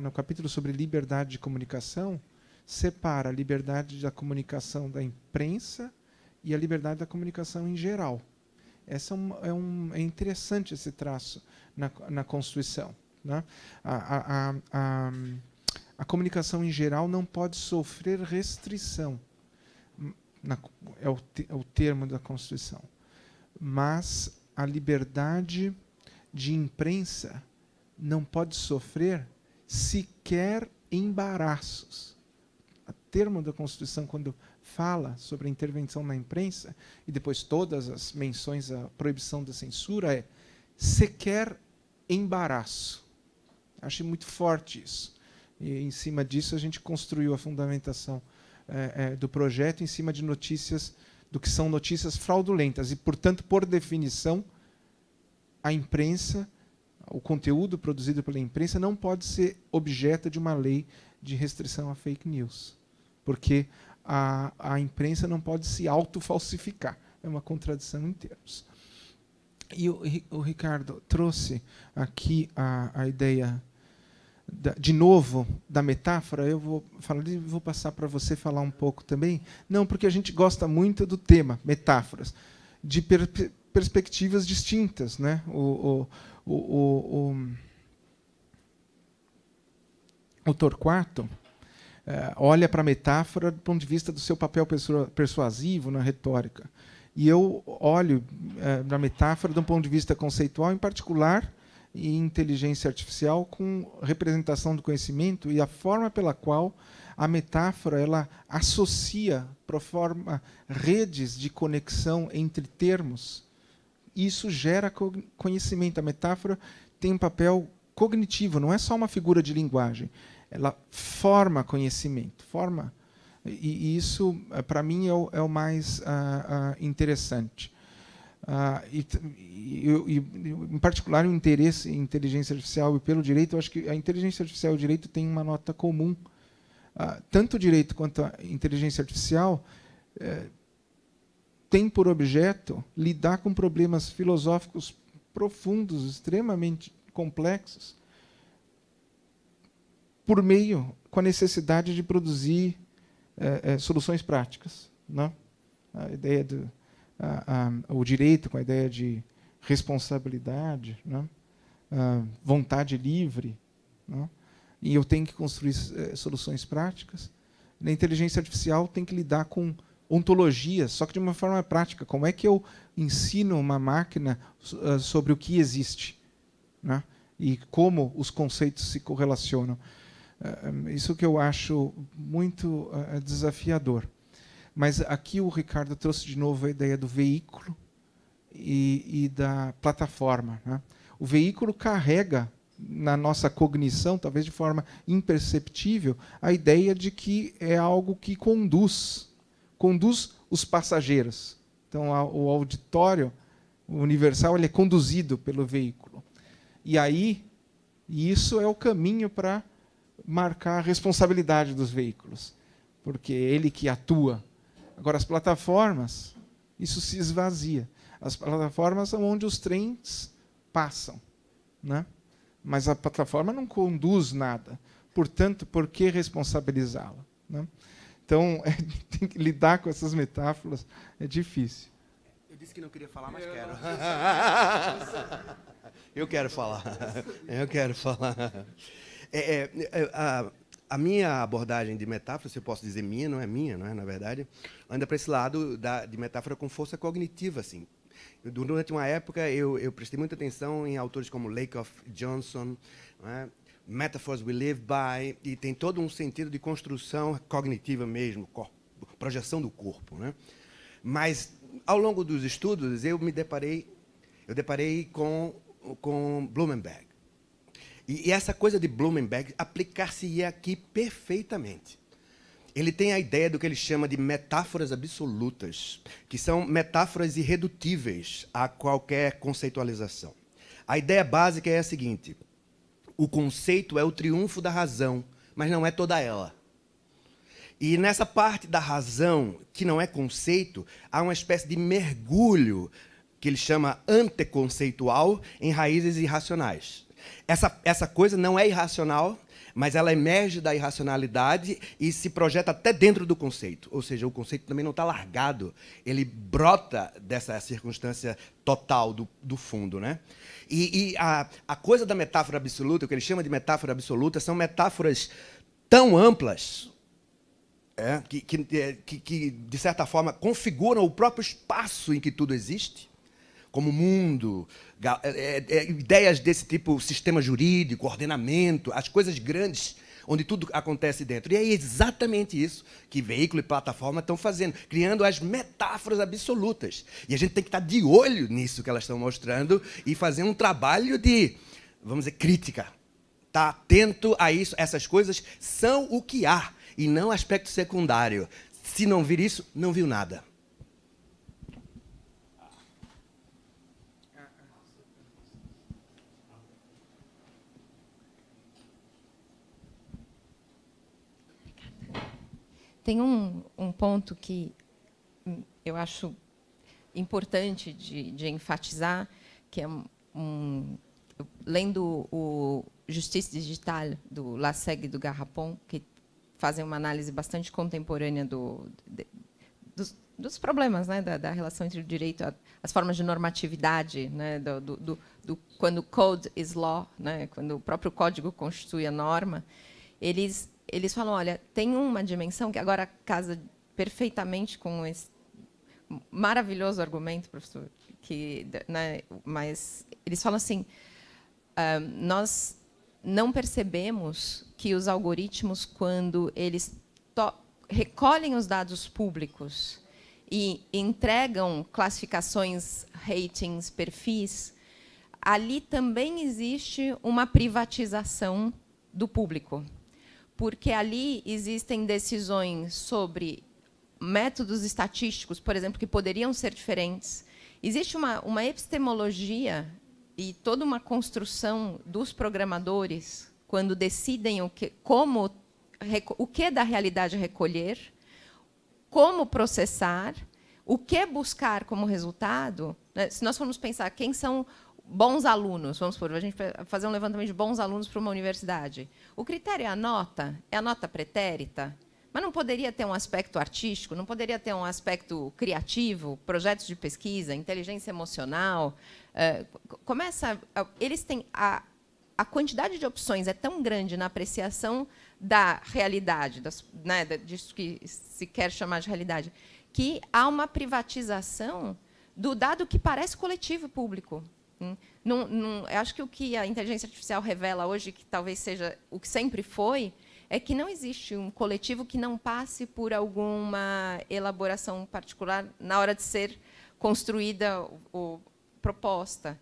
No capítulo sobre liberdade de comunicação, separa a liberdade da comunicação da imprensa e a liberdade da comunicação em geral. É interessante esse traço na Constituição, né? A comunicação em geral não pode sofrer restrição, é o termo da Constituição, mas a liberdade de imprensa não pode sofrer sequer embaraços. O termo da Constituição, quando fala sobre a intervenção na imprensa, e depois todas as menções à proibição da censura, sequer embaraço. Achei muito forte isso. E, em cima disso, a gente construiu a fundamentação do projeto em cima de notícias, do que são notícias fraudulentas. E, portanto, por definição, a imprensa, o conteúdo produzido pela imprensa não pode ser objeto de uma lei de restrição a fake news, porque a imprensa não pode se autofalsificar. É uma contradição em termos. E o Ricardo trouxe aqui a ideia, de novo, da metáfora. Eu vou passar para você falar um pouco também. Não, porque a gente gosta muito do tema, metáforas, de perspectivas distintas, né? O Torquato olha para a metáfora do ponto de vista do seu papel persuasivo na retórica. E eu olho para a metáfora de um ponto de vista conceitual, em particular em inteligência artificial, com representação do conhecimento e a forma pela qual a metáfora ela associa, proforma redes de conexão entre termos. Isso gera conhecimento. A metáfora tem um papel cognitivo, não é só uma figura de linguagem. Ela forma conhecimento, forma. E isso, para mim, é o mais interessante. Em particular, o interesse em inteligência artificial e pelo direito, eu acho que a inteligência artificial e o direito têm uma nota comum. Tanto o direito quanto a inteligência artificial tem por objeto lidar com problemas filosóficos profundos, extremamente complexos, por meio, com a necessidade de produzir soluções práticas, né? A ideia do o direito com a ideia de responsabilidade, né? Vontade livre, né? E eu tenho que construir soluções práticas. Na inteligência artificial tem que lidar com ontologias, só que de uma forma prática. Como é que eu ensino uma máquina sobre o que existe, né? E como os conceitos se correlacionam? Isso que eu acho muito desafiador. Mas aqui o Ricardo trouxe de novo a ideia do veículo e da plataforma, né? O veículo carrega na nossa cognição, talvez de forma imperceptível, a ideia de que é algo que conduz os passageiros. Então, o auditório universal ele é conduzido pelo veículo. E aí, isso é o caminho para marcar a responsabilidade dos veículos, porque é ele que atua. Agora, as plataformas, isso se esvazia. As plataformas são onde os trens passam, né? Mas a plataforma não conduz nada. Portanto, por que responsabilizá-la, né? Então, tem que lidar com essas metáforas, é difícil. Eu disse que não queria falar, mas quero. Eu quero falar. Eu quero falar. A minha abordagem de metáfora, se eu posso dizer minha, não é, na verdade, anda para esse lado de metáfora com força cognitiva, assim. Durante uma época, eu prestei muita atenção em autores como Lakoff, Johnson, não é? Metaphors We Live By, e tem todo um sentido de construção cognitiva mesmo, projeção do corpo, né? Mas, ao longo dos estudos, eu deparei com Blumenberg. E essa coisa de Blumenberg aplicar-se-ia aqui perfeitamente. Ele tem a ideia do que ele chama de metáforas absolutas, que são metáforas irredutíveis a qualquer conceitualização. A ideia básica é a seguinte: o conceito é o triunfo da razão, mas não é toda ela. E nessa parte da razão, que não é conceito, há uma espécie de mergulho, que ele chama anteconceitual, em raízes irracionais. Essa coisa não é irracional, mas ela emerge da irracionalidade e se projeta até dentro do conceito. Ou seja, o conceito também não está largado, ele brota dessa circunstância total do fundo, né? E a coisa da metáfora absoluta, o que ele chama de metáfora absoluta, são metáforas tão amplas que, de certa forma, configuram o próprio espaço em que tudo existe, como mundo, ideias desse tipo, sistema jurídico, ordenamento, as coisas grandes, onde tudo acontece dentro. E é exatamente isso que veículo e plataforma estão fazendo, criando as metáforas absolutas. E a gente tem que estar de olho nisso que elas estão mostrando e fazer um trabalho de, vamos dizer, crítica. Estar atento a isso. Essas coisas são o que há e não aspecto secundário. Se não vir isso, não viu nada. Tem um ponto que eu acho importante de enfatizar, que é lendo o Justiça Digital, do Laseg e do Garrapon, que fazem uma análise bastante contemporânea dos problemas, né, da relação entre o direito, as formas de normatividade, né, quando code is law, né, quando o próprio código constitui a norma, eles falam, olha, tem uma dimensão que agora casa perfeitamente com esse maravilhoso argumento, professor, né, mas eles falam assim, nós não percebemos que os algoritmos, quando eles recolhem os dados públicos e entregam classificações, ratings, perfis, ali também existe uma privatização do público, porque ali existem decisões sobre métodos estatísticos, por exemplo, que poderiam ser diferentes. Existe uma epistemologia e toda uma construção dos programadores quando decidem o que da realidade recolher, como processar, o que buscar como resultado. Né? Se nós formos pensar quem são bons alunos, vamos supor, a gente fazer um levantamento de bons alunos para uma universidade. O critério é a nota pretérita, mas não poderia ter um aspecto artístico, não poderia ter um aspecto criativo, projetos de pesquisa, inteligência emocional. Eles têm a quantidade de opções é tão grande na apreciação da realidade, né, disso que se quer chamar de realidade, que há uma privatização do dado que parece coletivo público. Eu acho que o que a inteligência artificial revela hoje, que talvez seja o que sempre foi, é que não existe um coletivo que não passe por alguma elaboração particular na hora de ser construída ou proposta.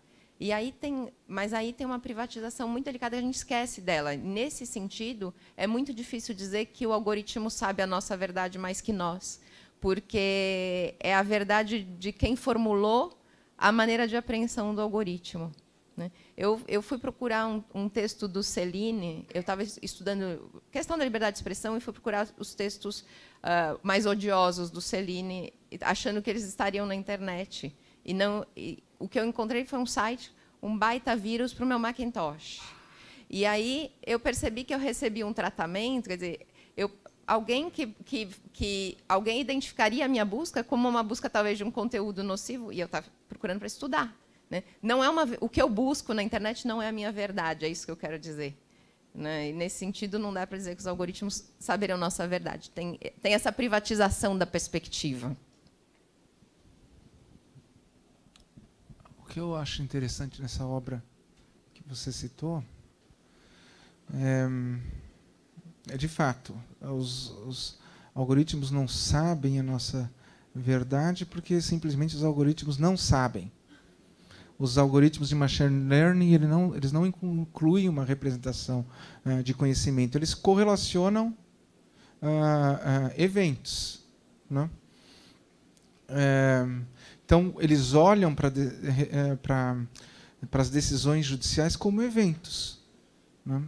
Mas aí tem uma privatização muito delicada, a gente esquece dela. Nesse sentido, é muito difícil dizer que o algoritmo sabe a nossa verdade mais que nós, porque é a verdade de quem formulou a maneira de apreensão do algoritmo. Né? Eu fui procurar um texto do Céline, eu estava estudando questão da liberdade de expressão e fui procurar os textos mais odiosos do Céline, achando que eles estariam na internet. O que eu encontrei foi um site, um baita vírus para o meu Macintosh. E aí eu percebi que eu recebi um tratamento, quer dizer, alguém alguém identificaria a minha busca como uma busca talvez de um conteúdo nocivo, e eu estava procurando para estudar. Né? Não é o que eu busco na internet não é a minha verdade, é isso que eu quero dizer. Né? E, nesse sentido, não dá para dizer que os algoritmos saberão nossa verdade. Tem essa privatização da perspectiva. O que eu acho interessante nessa obra que você citou é de fato, os algoritmos não sabem a nossa verdade porque simplesmente os algoritmos não sabem. Os algoritmos de machine learning eles não incluem uma representação de conhecimento, eles correlacionam eventos. Né? Então, eles olham para as decisões judiciais como eventos, né?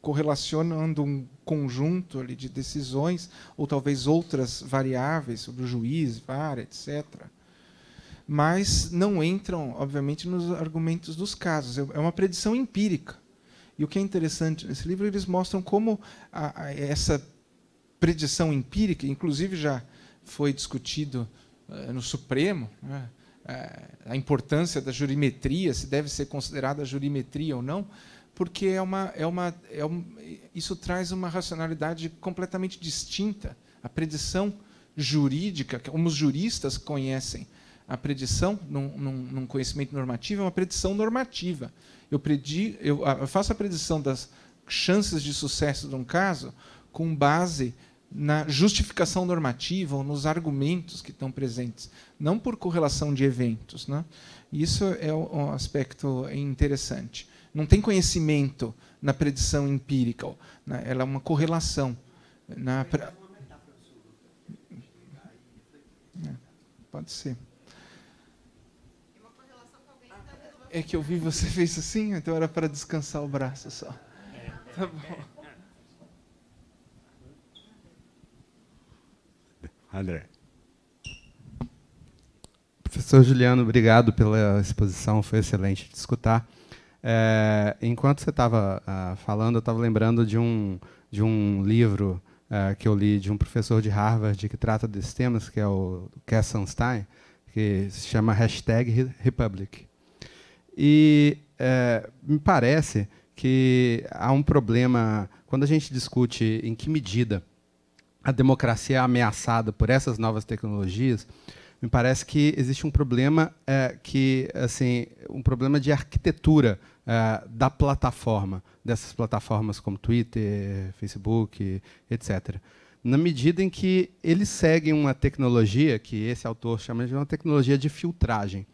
Correlacionando um conjunto ali de decisões, ou talvez outras variáveis sobre o juiz, vara, etc. Mas não entram, obviamente, nos argumentos dos casos. É uma predição empírica. E o que é interessante nesse livro, eles mostram como essa predição empírica, inclusive já foi discutido no Supremo, né, a importância da jurimetria, se deve ser considerada a jurimetria ou não, porque isso traz uma racionalidade completamente distinta. A predição jurídica, como os juristas conhecem a predição num conhecimento normativo, é uma predição normativa. Eu faço a predição das chances de sucesso de um caso com base na justificação normativa ou nos argumentos que estão presentes, não por correlação de eventos, né? Isso é um aspecto interessante. Não tem conhecimento na predição empírica, né? Ela é uma correlação. Pode ser. É que eu vi você fez assim, então era para descansar o braço só. Tá bom. André. Professor Juliano, obrigado pela exposição, foi excelente de escutar. Enquanto você estava falando, eu estava lembrando de um livro que eu li de um professor de Harvard que trata desses temas, que é o Cass Sunstein, que se chama #Republic. E me parece que há um problema, quando a gente discute em que medida a democracia é ameaçada por essas novas tecnologias, me parece que existe um problema um problema de arquitetura da plataforma, dessas plataformas como Twitter, Facebook, etc. Na medida em que eles seguem uma tecnologia que esse autor chama de uma tecnologia de filtragem.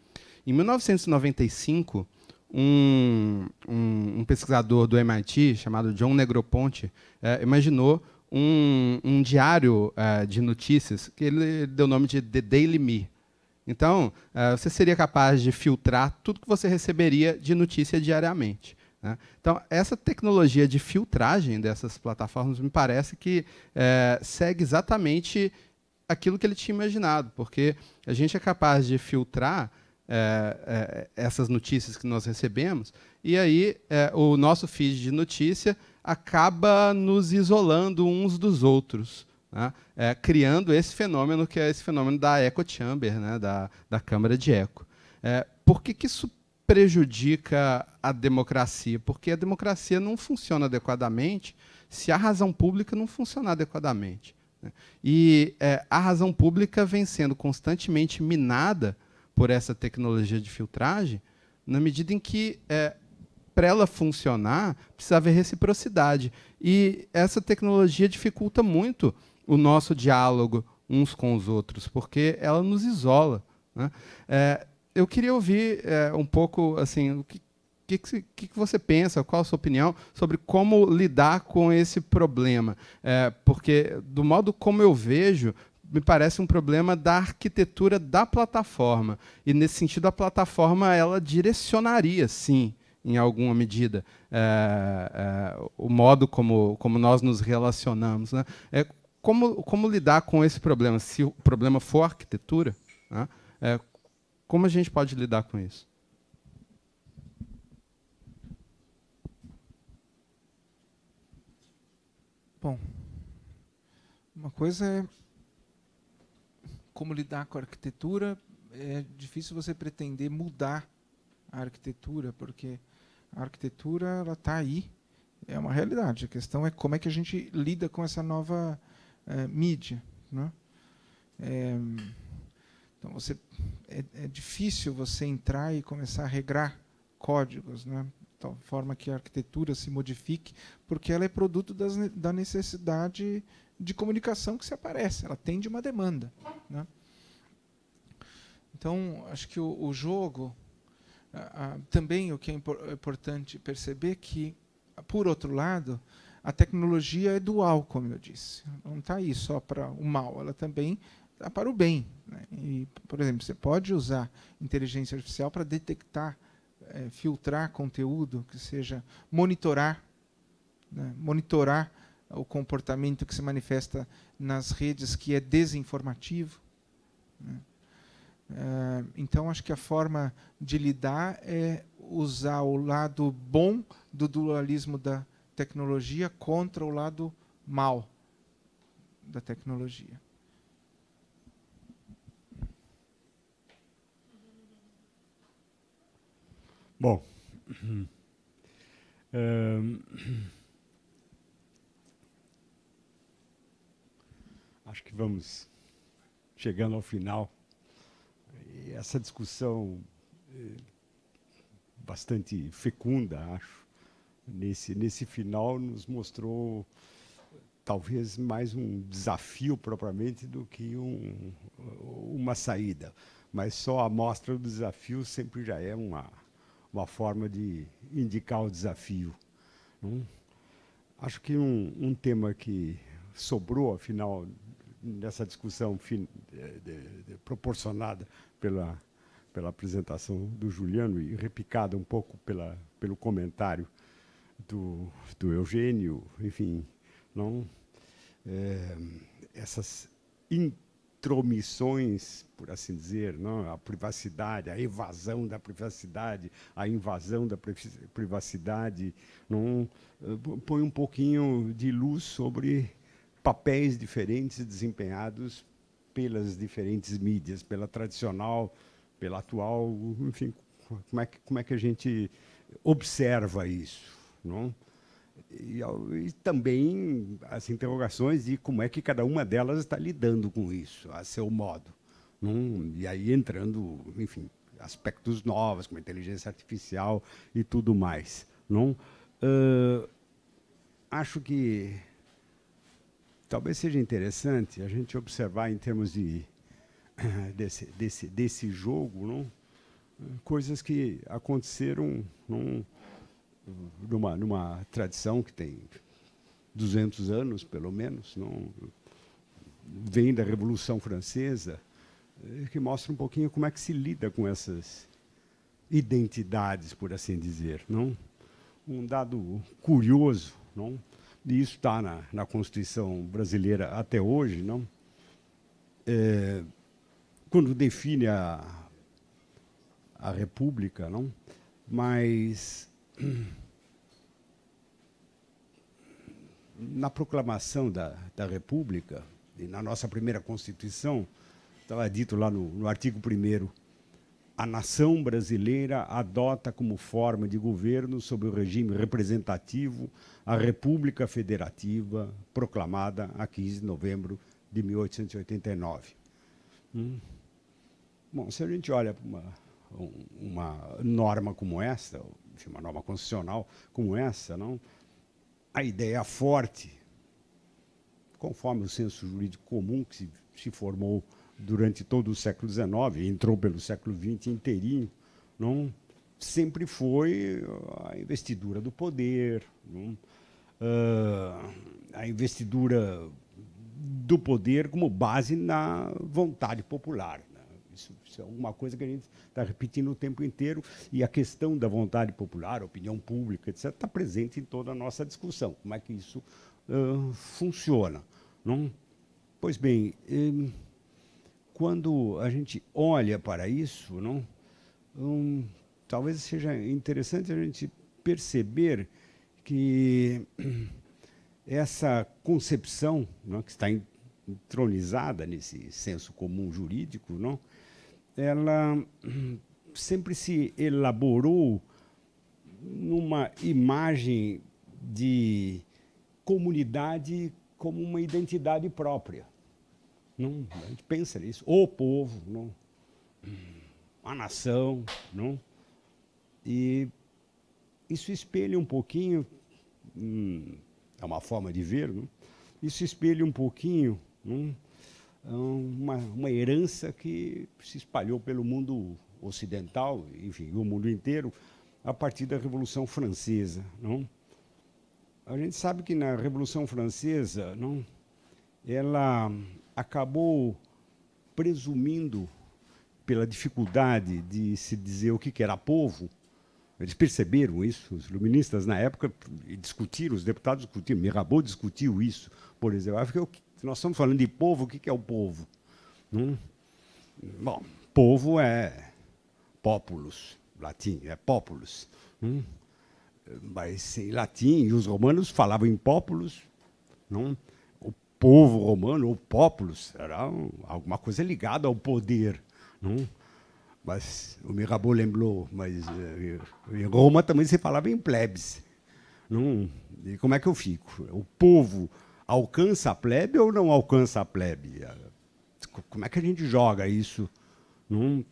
Em 1995, um pesquisador do MIT chamado John Negroponte imaginou um diário de notícias que ele deu o nome de The Daily Me. Então, você seria capaz de filtrar tudo que você receberia de notícia diariamente, né? Então, essa tecnologia de filtragem dessas plataformas me parece que segue exatamente aquilo que ele tinha imaginado, porque a gente é capaz de filtrar essas notícias que nós recebemos, e aí o nosso feed de notícia acaba nos isolando uns dos outros, né? Criando esse fenômeno que é esse fenômeno da echo chamber, né? da câmara de eco. Por que isso prejudica a democracia? Porque a democracia não funciona adequadamente se a razão pública não funcionar adequadamente, né? E a razão pública vem sendo constantemente minada por essa tecnologia de filtragem, na medida em que, para ela funcionar, precisa haver reciprocidade. E essa tecnologia dificulta muito o nosso diálogo uns com os outros, porque ela nos isola, né? Eu queria ouvir um pouco assim, o que você pensa, qual a sua opinião sobre como lidar com esse problema. Porque, do modo como eu vejo, me parece um problema da arquitetura da plataforma. E, nesse sentido, a plataforma ela direcionaria, sim, em alguma medida, o modo como nós nos relacionamos, né? Como lidar com esse problema? Se o problema for arquitetura, né? Como a gente pode lidar com isso? Bom, uma coisa é como lidar com a arquitetura. É difícil você pretender mudar a arquitetura, porque a arquitetura ela está aí, é uma realidade. A questão é como é que a gente lida com essa nova mídia, né? Então é difícil você entrar e começar a regrar códigos, né, de tal forma que a arquitetura se modifique, porque ela é produto da necessidade de comunicação que se aparece, ela atende uma demanda, né? Então, acho que o jogo, também o que é importante perceber que, por outro lado, a tecnologia é dual, como eu disse. Não está aí só para o mal, ela também está para o bem, né? E, por exemplo, você pode usar inteligência artificial para detectar, filtrar conteúdo, que seja monitorar, né? Monitorar o comportamento que se manifesta nas redes, que é desinformativo, né? Então, acho que a forma de lidar é usar o lado bom do dualismo da tecnologia contra o lado mal da tecnologia. Bom, acho que vamos chegando ao final. E essa discussão bastante fecunda, acho, nesse final nos mostrou talvez mais um desafio propriamente do que uma saída. Mas só a mostra do desafio sempre já é uma forma de indicar o desafio. Acho que um tema que sobrou, afinal, nessa discussão proporcionada pela apresentação do Juliano e repicada um pouco pelo comentário do Eugênio, enfim, essas intromissões, por assim dizer, a privacidade, a evasão da privacidade, a invasão da privacidade, põe um pouquinho de luz sobre papéis diferentes desempenhados pelas diferentes mídias, pela tradicional, pela atual, enfim, como é que a gente observa isso, não? E também as interrogações de como é que cada uma delas está lidando com isso, a seu modo. E aí entrando, enfim, aspectos novos, como a inteligência artificial e tudo mais. Acho que talvez seja interessante a gente observar, em termos desse jogo, coisas que aconteceram numa tradição que tem 200 anos, pelo menos, vem da Revolução Francesa, que mostra um pouquinho como é que se lida com essas identidades, por assim dizer. Um dado curioso, e isso está na Constituição brasileira até hoje, quando define a República, mas na proclamação da República, e na nossa primeira Constituição, estava dito lá no artigo 1º, a nação brasileira adota como forma de governo sob o regime representativo a República Federativa, proclamada a 15 de novembro de 1889. Bom, se a gente olha para uma norma como essa, uma norma constitucional como essa, a ideia forte, conforme o senso jurídico comum que se formou durante todo o século XIX, entrou pelo século XX inteirinho, sempre foi a investidura do poder, a investidura do poder como base na vontade popular. Isso é alguma coisa que a gente está repetindo o tempo inteiro, e a questão da vontade popular, opinião pública, etc., está presente em toda a nossa discussão. Como é que isso funciona? Pois bem, quando a gente olha para isso, talvez seja interessante a gente perceber que essa concepção, que está entronizada nesse senso comum jurídico, ela sempre se elaborou numa imagem de comunidade como uma identidade própria. A gente pensa nisso, o povo, a nação, e isso espelha um pouquinho, é uma forma de ver, isso espelha um pouquinho uma herança que se espalhou pelo mundo ocidental, enfim, o mundo inteiro, a partir da Revolução Francesa. A gente sabe que na Revolução Francesa, ela acabou presumindo, pela dificuldade de se dizer o que era povo. Eles perceberam isso, os iluministas na época discutiram, os deputados discutiram, Mirabeau discutiu isso, por exemplo. Nós estamos falando de povo, o que é o povo? Bom, povo é populus, latim, é populus. Mas em latim, e os romanos falavam em populus, o povo romano, ou populus, era alguma coisa ligada ao poder. Mas o Mirabeau lembrou, mas em Roma também se falava em plebes. E como é que eu fico? O povo alcança a plebe ou não alcança a plebe? Como é que a gente joga isso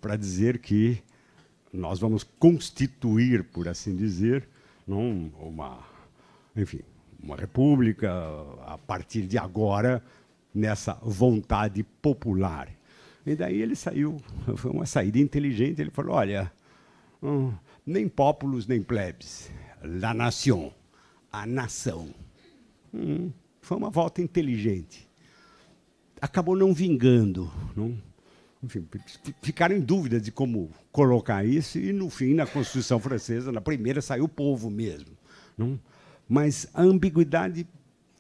para dizer que nós vamos constituir, por assim dizer, não enfim, uma república a partir de agora nessa vontade popular. E daí ele saiu, foi uma saída inteligente, ele falou, olha, nem populus nem plebes, la nation, a nação. Foi uma volta inteligente. Acabou não vingando, não? Enfim, ficaram em dúvida de como colocar isso, e, no fim, na Constituição Francesa, na primeira, saiu o povo mesmo. Não? Mas a ambiguidade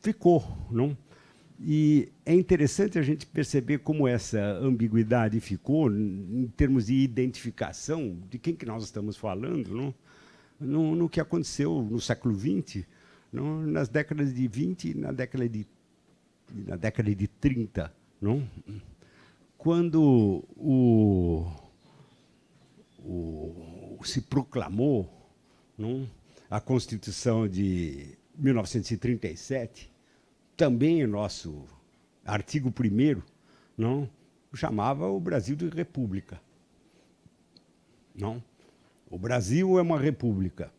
ficou. Não? E é interessante a gente perceber como essa ambiguidade ficou em termos de identificação de quem que nós estamos falando, não? No que aconteceu no século XX, não? Nas décadas de 20 e na década de 30. Não? Quando se proclamou, não, a Constituição de 1937, também o nosso artigo 1º, não, chamava o Brasil de república. Não? O Brasil é uma república.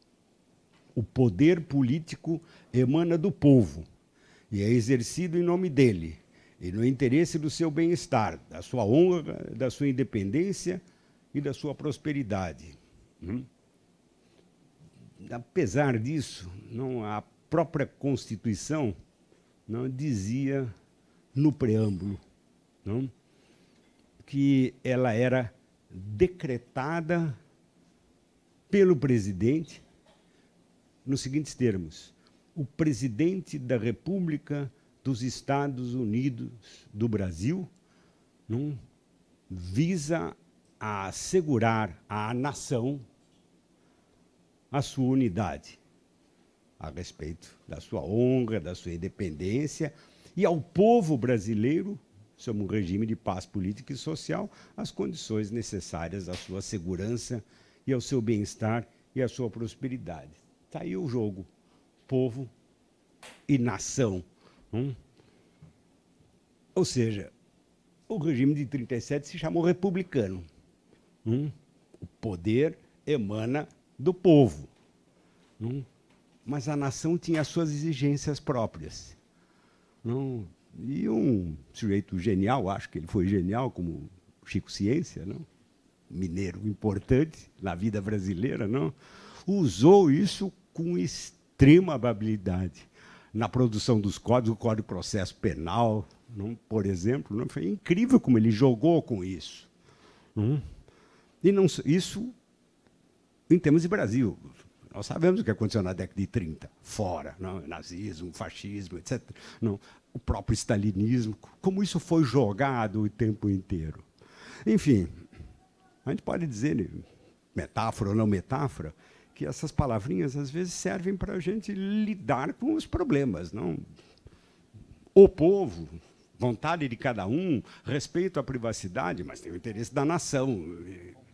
O poder político emana do povo e é exercido em nome dele, e no interesse do seu bem-estar, da sua honra, da sua independência e da sua prosperidade. Apesar disso, a própria Constituição não dizia no preâmbulo, não, que ela era decretada pelo presidente nos seguintes termos: o presidente da República dos Estados Unidos do Brasil, não, visa a assegurar à nação a sua unidade, a respeito da sua honra, da sua independência, e ao povo brasileiro, sob um regime de paz política e social, as condições necessárias à sua segurança e ao seu bem-estar e à sua prosperidade. Está aí o jogo, povo e nação. Ou seja, o regime de 37 se chamou republicano. O poder emana do povo. Mas a nação tinha as suas exigências próprias. E um sujeito genial, acho que ele foi genial, como Chico Ciência, não? Mineiro importante na vida brasileira, não? Usou isso com extrema habilidade na produção dos códigos, o Código de Processo Penal, não? Por exemplo, não? Foi incrível como ele jogou com isso. Não? E não, isso em termos de Brasil. Nós sabemos o que aconteceu na década de 30, fora, não? Nazismo, fascismo, etc. Não? O próprio stalinismo, como isso foi jogado o tempo inteiro. Enfim, a gente pode dizer, metáfora ou não metáfora, que essas palavrinhas, às vezes, servem para a gente lidar com os problemas. Não? O povo, vontade de cada um, respeito à privacidade, mas tem o interesse da nação,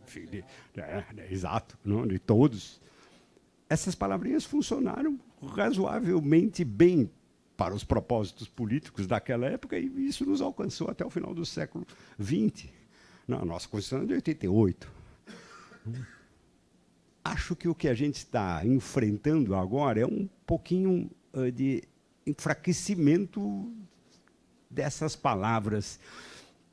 enfim, exato, não? De todos. Essas palavrinhas funcionaram razoavelmente bem para os propósitos políticos daquela época, e isso nos alcançou até o final do século XX. A nossa Constituição é de 88. Acho que o que a gente está enfrentando agora é um pouquinho de enfraquecimento dessas palavras.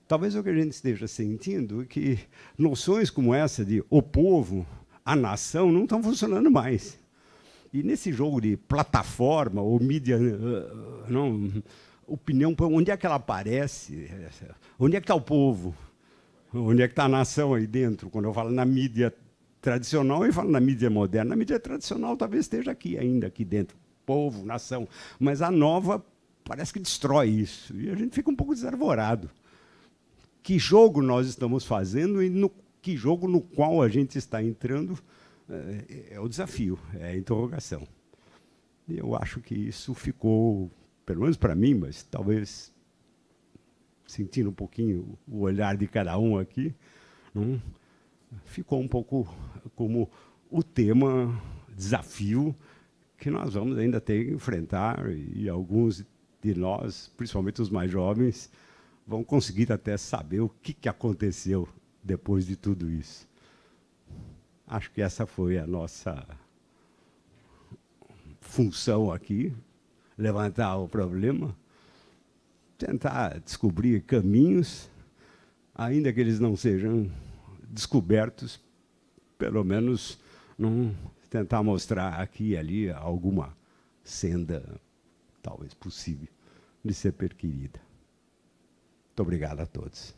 Talvez o que a gente esteja sentindo é que noções como essa de o povo, a nação, não estão funcionando mais. E nesse jogo de plataforma ou mídia, opinião, onde é que ela aparece? Onde é que está o povo? Onde é que está a nação aí dentro? Quando eu falo na mídia tradicional, eu falo na mídia moderna. Na mídia tradicional talvez esteja aqui dentro. Povo, nação. Mas a nova parece que destrói isso. E a gente fica um pouco desarvorado. Que jogo nós estamos fazendo e que jogo no qual a gente está entrando é o desafio, é a interrogação. E eu acho que isso ficou, pelo menos para mim, mas talvez sentindo um pouquinho o olhar de cada um aqui, ficou um pouco como o tema, desafio, que nós vamos ainda ter que enfrentar, e alguns de nós, principalmente os mais jovens, vão conseguir até saber o que aconteceu depois de tudo isso. Acho que essa foi a nossa função aqui, levantar o problema, tentar descobrir caminhos, ainda que eles não sejam descobertos, pelo menos não tentar mostrar aqui e ali alguma senda, talvez possível, de ser perquirida. Muito obrigado a todos.